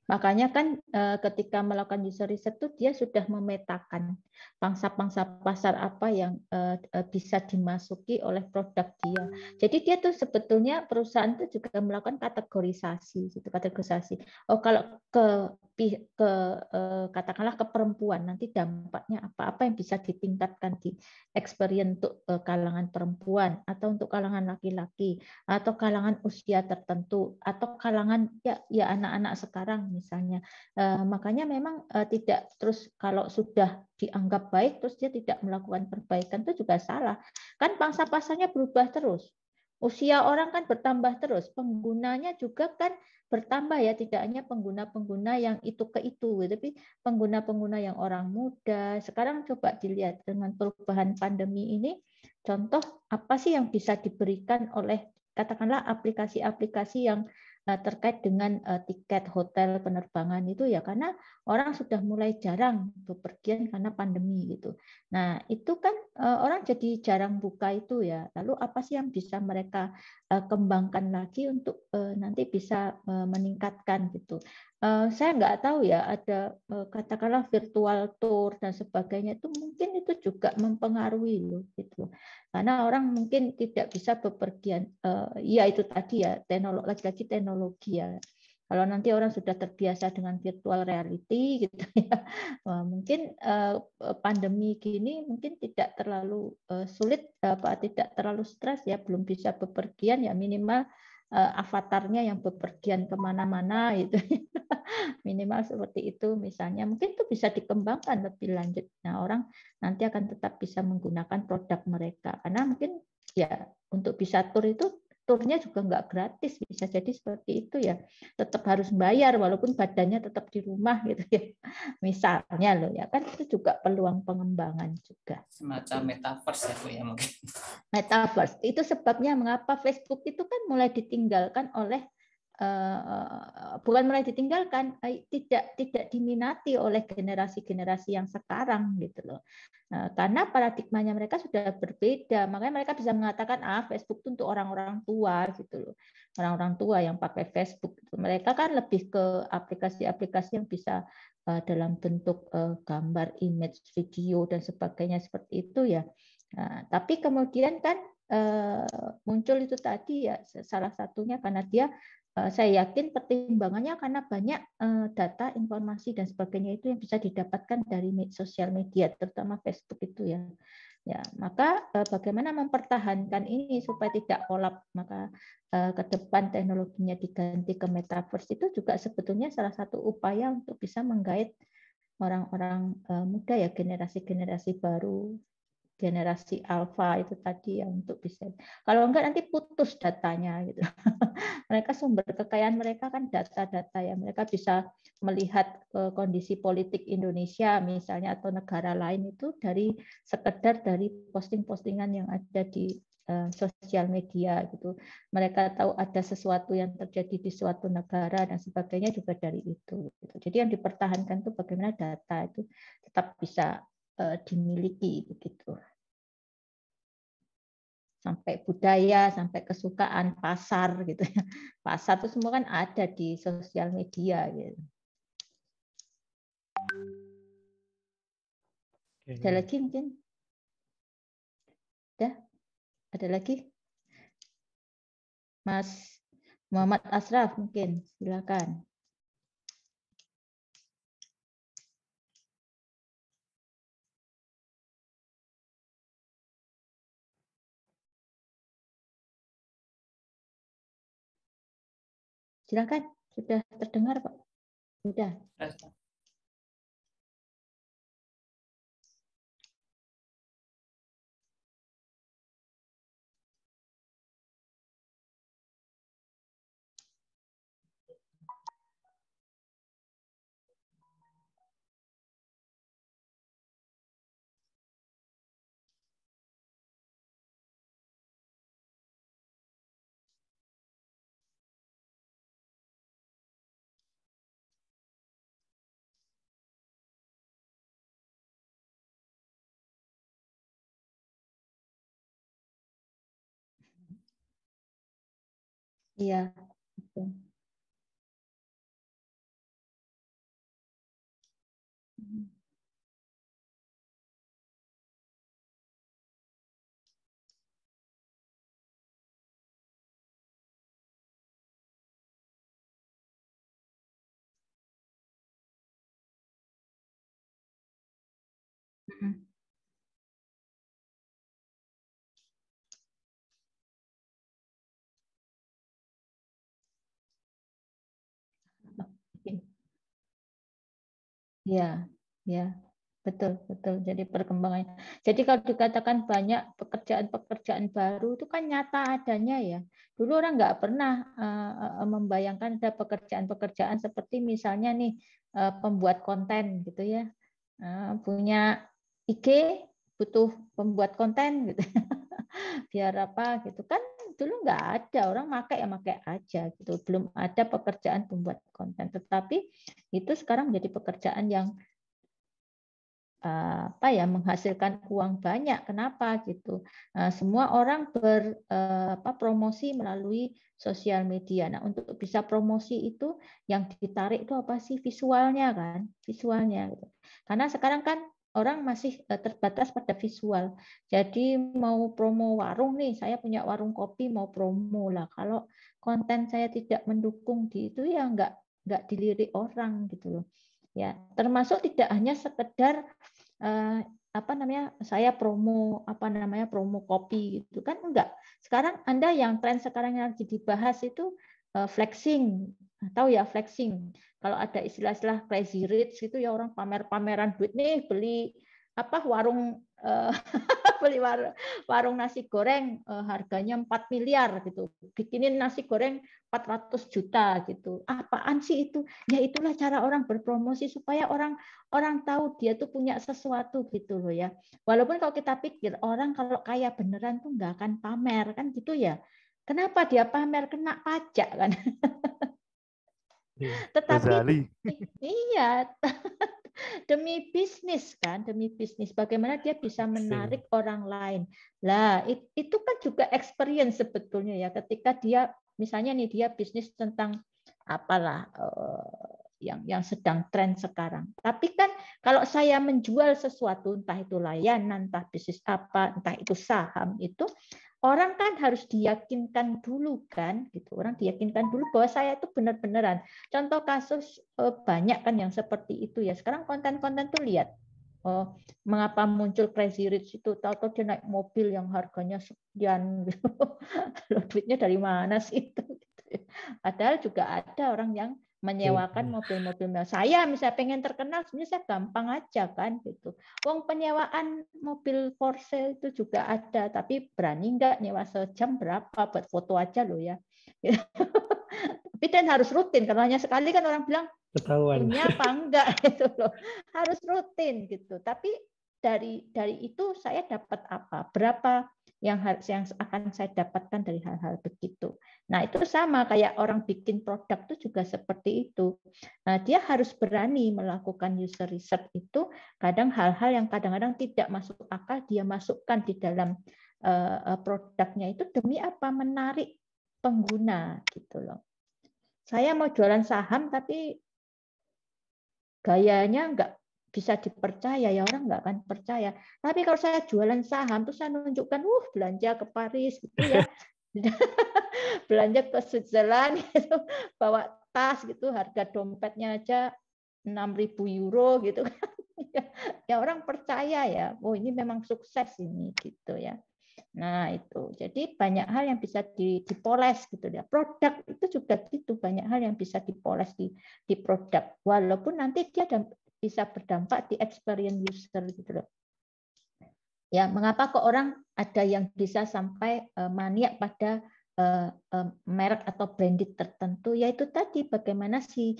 Makanya kan ketika melakukan user research itu dia sudah memetakan pangsa-pangsa pasar apa yang bisa dimasuki oleh produk dia. Jadi dia tuh sebetulnya perusahaan itu juga melakukan kategorisasi, gitu, kategorisasi. Oh kalau katakanlah ke perempuan nanti dampaknya apa yang bisa ditingkatkan di experience untuk kalangan perempuan atau untuk kalangan laki-laki atau kalangan usia tertentu atau kalangan ya anak-anak sekarang misalnya. Makanya memang tidak terus kalau sudah dianggap baik terus dia tidak melakukan perbaikan itu juga salah. Kan pangsa pasarnya berubah terus. Usia orang kan bertambah terus, penggunanya juga kan bertambah ya, tidak hanya pengguna-pengguna yang itu ke itu, tapi pengguna-pengguna yang orang muda. Sekarang coba dilihat dengan perubahan pandemi ini, contoh apa sih yang bisa diberikan oleh katakanlah aplikasi-aplikasi yang terkait dengan tiket hotel penerbangan itu ya, karena orang sudah mulai jarang bepergian karena pandemi gitu. Nah itu kan orang jadi jarang buka itu ya. Lalu apa sih yang bisa mereka kembangkan lagi untuk nanti bisa meningkatkan gitu. Saya nggak tahu ya, ada katakanlah virtual tour dan sebagainya, itu mungkin itu juga mempengaruhi loh gitu. Karena orang mungkin tidak bisa bepergian, ya itu tadi ya, lagi-lagi teknologi ya. Kalau nanti orang sudah terbiasa dengan virtual reality gitu ya, mungkin pandemi gini mungkin tidak terlalu sulit, tidak terlalu stres ya, belum bisa bepergian ya, minimal avatarnya yang bepergian kemana-mana itu minimal seperti itu misalnya, mungkin itu bisa dikembangkan lebih lanjut. Nah orang nanti akan tetap bisa menggunakan produk mereka karena mungkin ya untuk bisa tur itu turnya juga nggak gratis, bisa jadi seperti itu ya, tetap harus bayar walaupun badannya tetap di rumah gitu ya misalnya loh ya, kan itu juga peluang pengembangan juga, semacam metaverse ya Bu ya mungkin. Metaverse itu sebabnya mengapa Facebook itu kan mulai ditinggalkan oleh bukan mulai ditinggalkan, tidak diminati oleh generasi-generasi yang sekarang gitu loh. Karena paradigmanya mereka sudah berbeda, makanya mereka bisa mengatakan Facebook itu untuk orang-orang tua gitu loh. Orang-orang tua yang pakai Facebook gitu. Mereka kan lebih ke aplikasi-aplikasi yang bisa dalam bentuk gambar, image, video dan sebagainya seperti itu ya. Nah, tapi kemudian kan muncul itu tadi ya, salah satunya karena dia saya yakin pertimbangannya karena banyak data, informasi dan sebagainya itu yang bisa didapatkan dari sosial media, terutama Facebook itu ya. Ya, maka bagaimana mempertahankan ini supaya tidak kolap, maka ke depan teknologinya diganti ke metaverse itu juga sebetulnya salah satu upaya untuk bisa menggait orang-orang muda ya, generasi-generasi baru, generasi alfa itu tadi ya, untuk bisa, kalau enggak nanti putus datanya gitu. Mereka sumber kekayaan mereka kan data-data ya, mereka bisa melihat kondisi politik Indonesia misalnya atau negara lain itu dari sekedar dari posting-postingan yang ada di sosial media gitu. Mereka tahu ada sesuatu yang terjadi di suatu negara dan sebagainya juga dari itu. Jadi yang dipertahankan itu bagaimana data itu tetap bisa dimiliki begitu. Sampai budaya, sampai kesukaan, pasar gitu ya. Pasar itu semua kan ada di sosial media gitu. Ada lagi mungkin? Ada lagi? Mas Muhammad Asraf mungkin, silakan. Silakan, sudah terdengar Pak? Sudah. Iya. Betul. Ya, ya, betul, betul. Jadi perkembangannya. Jadi kalau dikatakan banyak pekerjaan-pekerjaan baru itu kan nyata adanya ya. Dulu orang nggak pernah membayangkan ada pekerjaan-pekerjaan seperti misalnya nih pembuat konten gitu ya. Punya IG butuh pembuat konten gitu. Biar apa gitu kan dulu nggak ada, orang pakai aja gitu, belum ada pekerjaan pembuat konten, tetapi itu sekarang menjadi pekerjaan yang menghasilkan uang banyak. Kenapa gitu? Semua orang promosi melalui sosial media. Nah, untuk bisa promosi itu yang ditarik itu apa sih? Visualnya kan, visualnya gitu. Karena sekarang kan orang masih terbatas pada visual. Jadi mau promo warung nih, saya punya warung kopi mau promo lah. Kalau konten saya tidak mendukung di itu ya nggak dilirik orang gitu loh. Ya, termasuk tidak hanya sekedar saya promo promo kopi gitu kan, enggak. Sekarang Anda yang tren sekarang yang lagi dibahas itu flexing, tahu ya flexing. Kalau ada istilah-istilah crazy rich itu ya orang pamer-pameran duit nih, beli warung beli warung nasi goreng harganya 4 miliar gitu. Bikinin nasi goreng 400 juta gitu. Apaan sih itu? Ya itulah cara orang berpromosi supaya orang tahu dia tuh punya sesuatu gitu loh ya. Walaupun kalau kita pikir orang kalau kaya beneran tuh nggak akan pamer kan gitu ya. Kenapa dia pamer? Kena pajak kan. Tetapi iya, demi bisnis kan, demi bisnis. Bagaimana dia bisa menarik orang lain. Lah, itu kan juga experience sebetulnya ya. Ketika dia misalnya nih dia bisnis tentang apalah yang sedang tren sekarang. Tapi kan kalau saya menjual sesuatu, entah itu layanan, entah bisnis apa, entah itu saham, itu orang kan harus diyakinkan dulu kan, gitu. Orang diyakinkan dulu bahwa saya itu benar-benaran. Contoh kasus banyak kan yang seperti itu ya. Sekarang konten-konten tuh lihat. Mengapa muncul crazy rich itu? Tahu-tahu dia naik mobil yang harganya sekian, gitu. Duitnya dari mana sih itu? Padahal juga ada orang yang menyewakan mobil-mobil mewah. Saya misalnya pengen terkenal, sebenarnya saya gampang aja kan gitu. Wong penyewaan mobil Porsche itu juga ada, tapi berani nggak nyewa sejam berapa buat foto aja loh ya. Tapi dan harus rutin karena hanya sekali kan orang bilang punya apa enggak itu loh. Harus rutin gitu. Tapi dari itu saya dapat apa? Berapa yang akan saya dapatkan dari hal-hal begitu. Nah, itu sama kayak orang bikin produk itu juga seperti itu. Nah, dia harus berani melakukan user research itu, kadang hal-hal yang kadang-kadang tidak masuk akal dia masukkan di dalam produknya itu demi apa? Menarik pengguna gitu loh. Saya mau jualan saham tapi gayanya enggak bisa dipercaya, ya orang nggak akan percaya. Tapi kalau saya jualan saham, terus saya nunjukkan, belanja ke Paris gitu ya, belanja ke Switzerland, gitu, bawa tas gitu, harga dompetnya aja 6.000 euro gitu kan, ya orang percaya ya, ini memang sukses ini gitu ya. Nah itu, jadi banyak hal yang bisa dipoles gitu ya. Produk itu juga gitu, banyak hal yang bisa dipoles di produk, walaupun nanti dia bisa berdampak di experience user gitu loh. Ya, mengapa kok orang ada yang bisa sampai maniak pada merek atau branded tertentu? Yaitu tadi bagaimana si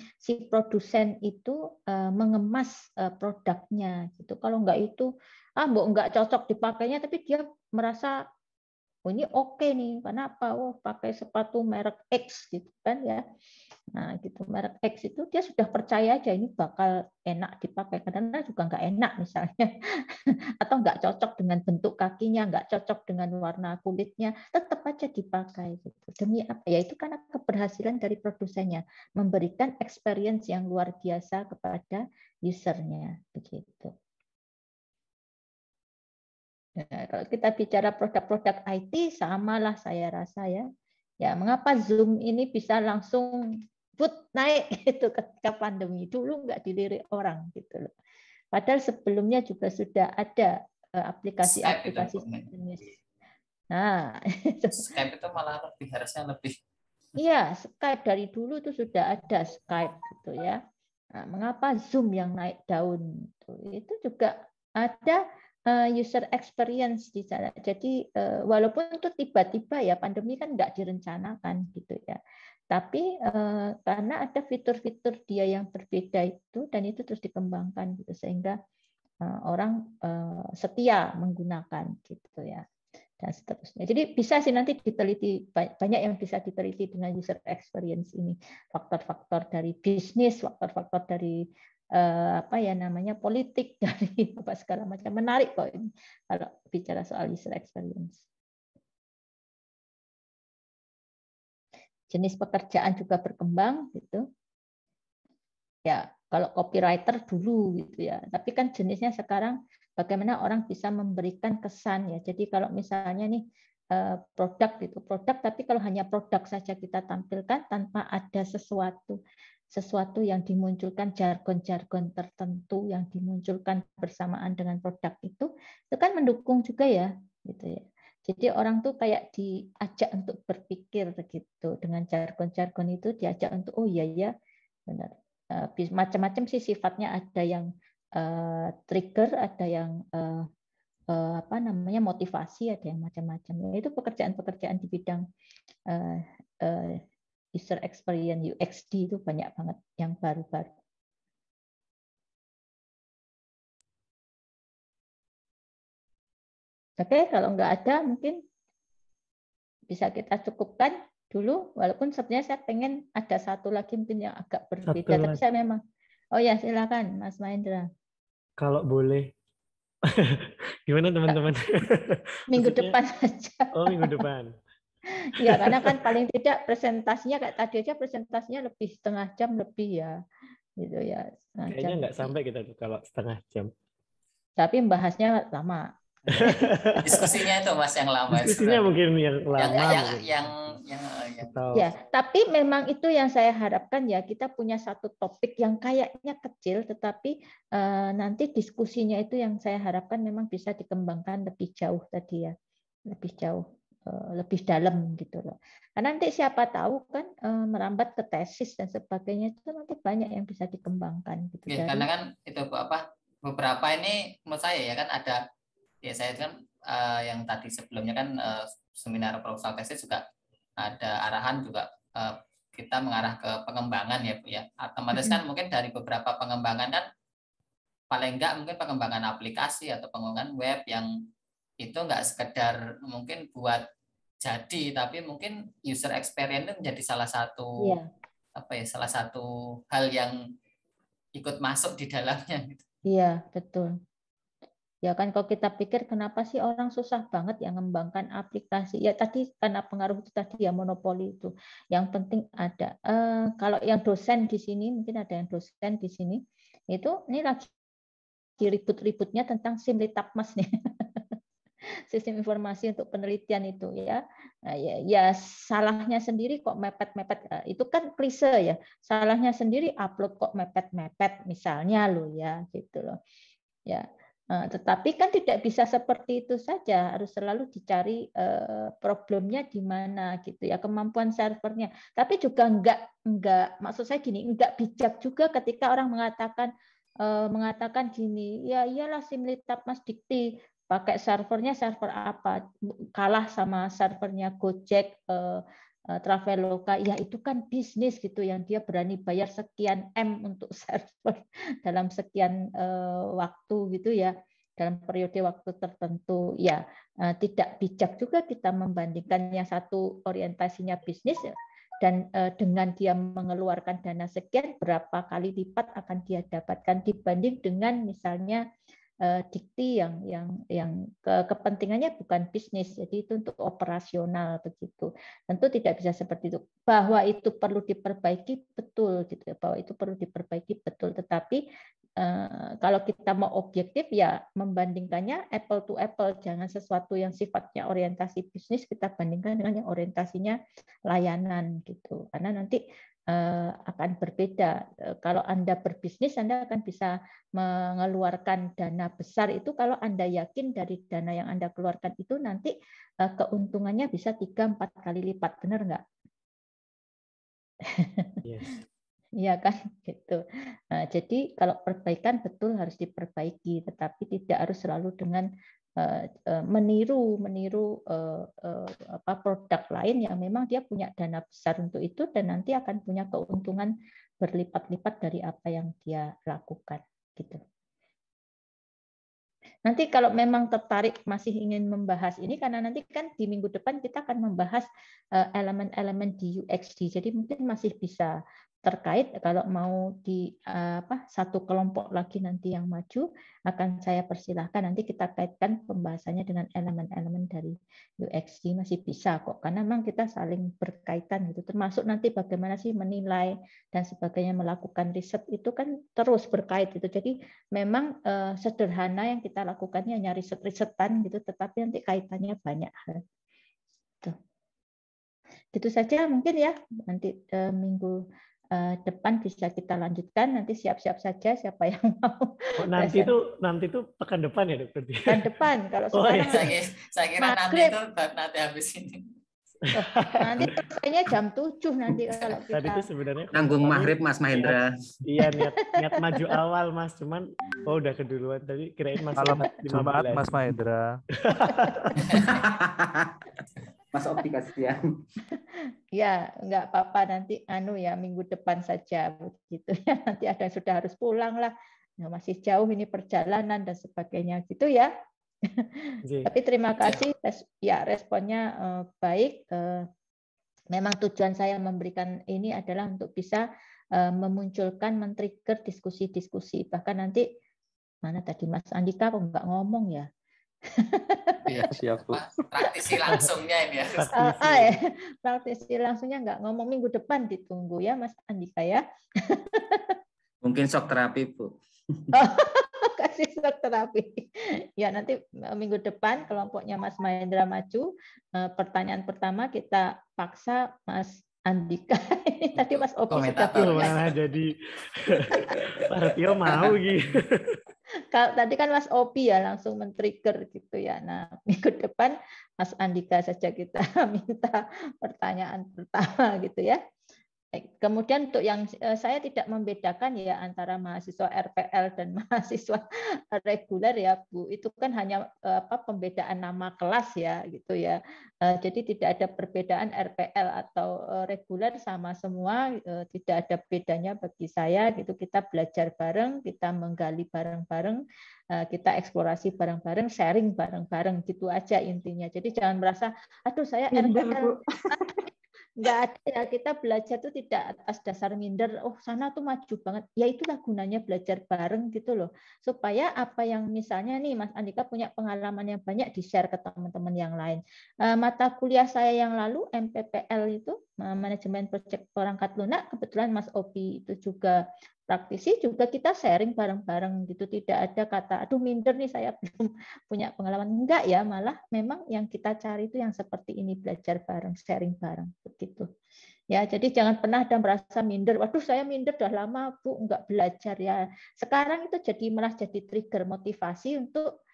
produsen itu mengemas produknya gitu. Kalau enggak itu mbok enggak cocok dipakainya, tapi dia merasa oh ini oke nih, kenapa? Oh pakai sepatu merek X gitu kan ya. Nah gitu, merek X itu dia sudah percaya aja ini bakal enak dipakai, karena juga nggak enak misalnya, atau nggak cocok dengan bentuk kakinya, nggak cocok dengan warna kulitnya, tetap aja dipakai gitu. Demi apa? Ya itu karena keberhasilan dari produsennya memberikan experience yang luar biasa kepada usernya begitu. Nah, kalau kita bicara produk-produk IT, samalah saya rasa ya. Ya, mengapa Zoom ini bisa langsung naik gitu ketika pandemi? Dulu nggak dilirik orang gitu loh. Padahal sebelumnya juga sudah ada aplikasi-aplikasi sejenis. Nah, Skype itu malah harusnya lebih. Iya, Skype dari dulu itu sudah ada Skype gitu ya. Nah, mengapa Zoom yang naik daun? Itu juga ada user experience di sana. Jadi walaupun itu tiba-tiba ya, pandemi kan nggak direncanakan gitu ya. Tapi karena ada fitur-fitur dia yang berbeda itu, dan itu terus dikembangkan gitu, sehingga orang setia menggunakan gitu ya, dan seterusnya. Jadi bisa sih nanti diteliti, banyak yang bisa diteliti dengan user experience ini, faktor-faktor dari bisnis, faktor-faktor dari apa ya namanya politik, dari apa segala macam. Menarik kok ini kalau bicara soal user experience. Jenis pekerjaan juga berkembang gitu. Ya, kalau copywriter dulu gitu ya. Tapi kan jenisnya sekarang bagaimana orang bisa memberikan kesan ya. Jadi kalau misalnya nih produk gitu, produk, tapi kalau hanya produk saja kita tampilkan tanpa ada sesuatu yang dimunculkan, jargon-jargon tertentu yang dimunculkan bersamaan dengan produk itu kan mendukung juga ya, gitu ya. Jadi orang tuh kayak diajak untuk berpikir gitu, dengan jargon-jargon itu diajak untuk oh iya ya benar. Macam-macam sih sifatnya, ada yang trigger, ada yang apa namanya motivasi, ada yang macam-macam. Itu pekerjaan-pekerjaan di bidang user experience UXD itu banyak banget yang baru-baru. Oke, kalau nggak ada mungkin bisa kita cukupkan dulu, walaupun sebenarnya saya pengen ada satu lagi mungkin yang agak berbeda, tapi saya memang ya silakan Mas Mahendra. Kalau boleh, gimana teman-teman? Minggu depan saja. Oh, minggu depan. Ya, karena kan paling tidak presentasinya kayak tadi aja, presentasinya lebih setengah jam lebih ya, gitu ya. Kayaknya nggak sampai kita tuh kalau setengah jam. Tapi membahasnya lama. Diskusinya itu Mas yang lama. Diskusinya mungkin yang lama. Ya, tapi memang itu yang saya harapkan ya, kita punya satu topik yang kayaknya kecil, tetapi nanti diskusinya itu yang saya harapkan memang bisa dikembangkan lebih jauh tadi ya, lebih jauh, lebih dalam gitu loh. Karena nanti siapa tahu kan merambat ke tesis dan sebagainya, itu nanti banyak yang bisa dikembangkan gitu. Ya, karena kan itu beberapa ini menurut saya ya kan ada. Ya saya kan yang tadi sebelumnya kan seminar proposal tesis juga ada arahan juga kita mengarah ke pengembangan ya Bu ya. Otomatis kan mungkin dari beberapa pengembangan kan paling enggak mungkin pengembangan aplikasi atau pengembangan web yang itu enggak sekedar mungkin buat jadi, tapi mungkin user experience itu menjadi salah satu salah satu hal yang ikut masuk di dalamnya gitu. Iya, betul. Ya kan kalau kita pikir kenapa sih orang susah banget yang mengembangkan aplikasi? Ya tadi karena pengaruh itu tadi ya, monopoli itu. Yang penting ada. Kalau yang dosen di sini, mungkin ada yang dosen di sini, ini lagi ribut-ributnya tentang Simlitapmas nih. Sistem informasi untuk penelitian itu ya. Nah, ya salahnya sendiri kok mepet-mepet. Itu kan klise ya. Salahnya sendiri upload kok mepet-mepet misalnya loh ya, gitu loh. Ya. Tetapi kan tidak bisa seperti itu saja, harus selalu dicari problemnya di mana gitu ya, kemampuan servernya. Tapi juga enggak maksud saya gini, enggak bijak juga ketika orang mengatakan gini, ya iyalah Simlitapmas Dikti pakai servernya server apa, kalah sama servernya Gojek, Traveloka, ya itu kan bisnis gitu, yang dia berani bayar sekian M untuk server dalam sekian waktu gitu ya, dalam periode waktu tertentu, ya tidak bijak juga kita membandingkan yang satu orientasinya bisnis dan dengan dia mengeluarkan dana sekian berapa kali lipat akan dia dapatkan dibanding dengan misalnya dikti yang kepentingannya bukan bisnis, jadi itu untuk operasional begitu. Tentu tidak bisa seperti itu. Bahwa itu perlu diperbaiki betul gitu ya, bahwa itu perlu diperbaiki betul, tetapi kalau kita mau objektif ya membandingkannya apple to apple, jangan sesuatu yang sifatnya orientasi bisnis kita bandingkan dengan yang orientasinya layanan gitu, karena nanti akan berbeda. Kalau Anda berbisnis, Anda akan bisa mengeluarkan dana besar itu kalau Anda yakin dari dana yang Anda keluarkan itu nanti keuntungannya bisa 3-4 kali lipat, benar nggak? Yes. Iya kan, gitu. Nah, jadi kalau perbaikan betul harus diperbaiki, tetapi tidak harus selalu dengan meniru produk lain yang memang dia punya dana besar untuk itu dan nanti akan punya keuntungan berlipat-lipat dari apa yang dia lakukan, gitu. Nanti kalau memang tertarik masih ingin membahas ini, karena nanti kan di minggu depan kita akan membahas elemen-elemen di UXD, jadi mungkin masih bisa terkait. Kalau mau di satu kelompok lagi nanti yang maju akan saya persilahkan, nanti kita kaitkan pembahasannya dengan elemen-elemen dari UXD, masih bisa kok, karena memang kita saling berkaitan gitu, termasuk nanti bagaimana sih menilai dan sebagainya, melakukan riset itu kan terus berkait gitu. Jadi memang sederhana yang kita lakukannya hanya riset-risetan gitu, tetapi nanti kaitannya banyak hal. Gitu saja mungkin ya, nanti minggu depan bisa kita lanjutkan. Nanti siap-siap saja siapa yang mau. Nanti itu pekan depan ya dokter? Pekan depan. Kalau sekarang saya kira maghrib. nanti habis ini. Nanti selesainya jam 7 nanti kalau kita. Tadi itu sebenarnya nanggung maghrib Mas Mahendra. Iya, niat maju awal Mas, cuman udah keduluan tadi, kirain Mas Jumat Mas Mahendra. Mas Opti kasihan. Ya, nggak apa-apa, nanti ya minggu depan saja begitu ya. Nanti ada yang sudah harus pulang lah. Nah, masih jauh ini perjalanan dan sebagainya gitu ya. Tapi terima kasih ya, responnya baik. Memang tujuan saya memberikan ini adalah untuk bisa memunculkan, men-trigger diskusi-diskusi. Bahkan nanti mana tadi Mas Andika kok nggak ngomong ya? Iya, siap Bu. Praktisi langsungnya ini ya. Praktisi langsungnya nggak ngomong, minggu depan ditunggu ya Mas Andika ya. Mungkin shock terapi Bu. Kasih shock terapi. Ya nanti minggu depan kelompoknya Mas Mahendra maju. Pertanyaan pertama kita paksa Mas Andika. Ini tadi Mas Opi sudah mana jadi Pak Tio mau gitu. Kalau tadi kan Mas Opi ya langsung men-trigger gitu ya. Nah, minggu depan Mas Andika saja kita minta pertanyaan pertama gitu ya. Kemudian untuk yang saya tidak membedakan ya antara mahasiswa RPL dan mahasiswa reguler ya Bu, itu kan hanya pembedaan nama kelas ya gitu ya. Jadi tidak ada perbedaan RPL atau reguler, sama semua, tidak ada bedanya bagi saya gitu. Kita belajar bareng, kita menggali bareng-bareng, kita eksplorasi bareng-bareng, sharing bareng-bareng gitu aja intinya. Jadi jangan merasa aduh saya RPL. Nggak ada ya, kita belajar tuh tidak atas dasar minder, oh sana tuh maju banget. Ya itulah gunanya belajar bareng gitu loh. Supaya apa yang misalnya nih Mas Andika punya pengalaman yang banyak di-share ke teman-teman yang lain. Mata kuliah saya yang lalu MPPL itu manajemen proyek perangkat lunak, kebetulan Mas Opi itu juga praktisi, juga kita sharing bareng-bareng gitu. Tidak ada kata aduh minder nih saya belum punya pengalaman. Enggak ya, malah memang yang kita cari itu yang seperti ini, belajar bareng, sharing bareng begitu. Ya, jadi jangan pernah ada merasa minder. Waduh, saya minder udah lama Bu enggak belajar ya. Sekarang itu malah jadi trigger motivasi untuk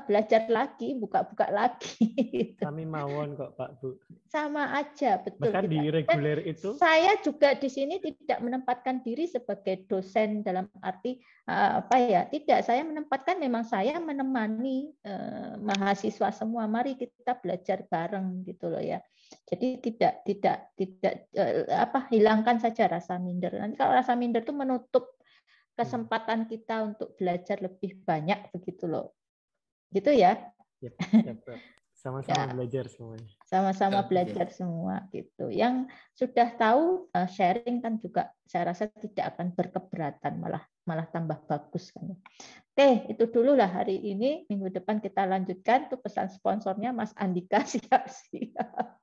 belajar lagi, buka-buka lagi. Kami mawon kok Pak Bu. Sama aja, betul. Bahkan di reguler itu. Saya juga di sini tidak menempatkan diri sebagai dosen dalam arti tidak. Saya menempatkan memang saya menemani mahasiswa semua. Mari kita belajar bareng gitu loh ya. Jadi tidak hilangkan saja rasa minder. Nanti kalau rasa minder itu menutup kesempatan kita untuk belajar lebih banyak begitu loh. Gitu ya. Sama-sama belajar semuanya. Sama-sama belajar semua gitu. Yang sudah tahu sharing kan juga saya rasa tidak akan berkeberatan, malah tambah bagus kan. Oke, itu dulu lah hari ini. Minggu depan kita lanjutkan. Tuh pesan sponsornya Mas Andika, siap-siap.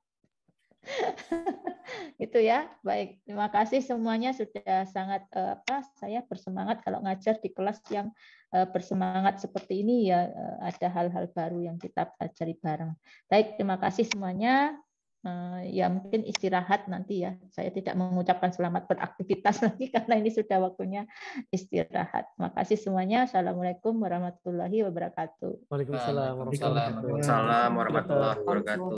Itu ya. Baik, terima kasih semuanya sudah sangat saya bersemangat kalau ngajar di kelas yang bersemangat seperti ini ya, ada hal-hal baru yang kita pelajari bareng. Baik, terima kasih semuanya. Ya mungkin istirahat nanti ya. Saya tidak mengucapkan selamat beraktivitas lagi karena ini sudah waktunya istirahat. Terima kasih semuanya. Assalamualaikum warahmatullahi wabarakatuh. Waalaikumsalam warahmatullahi wabarakatuh.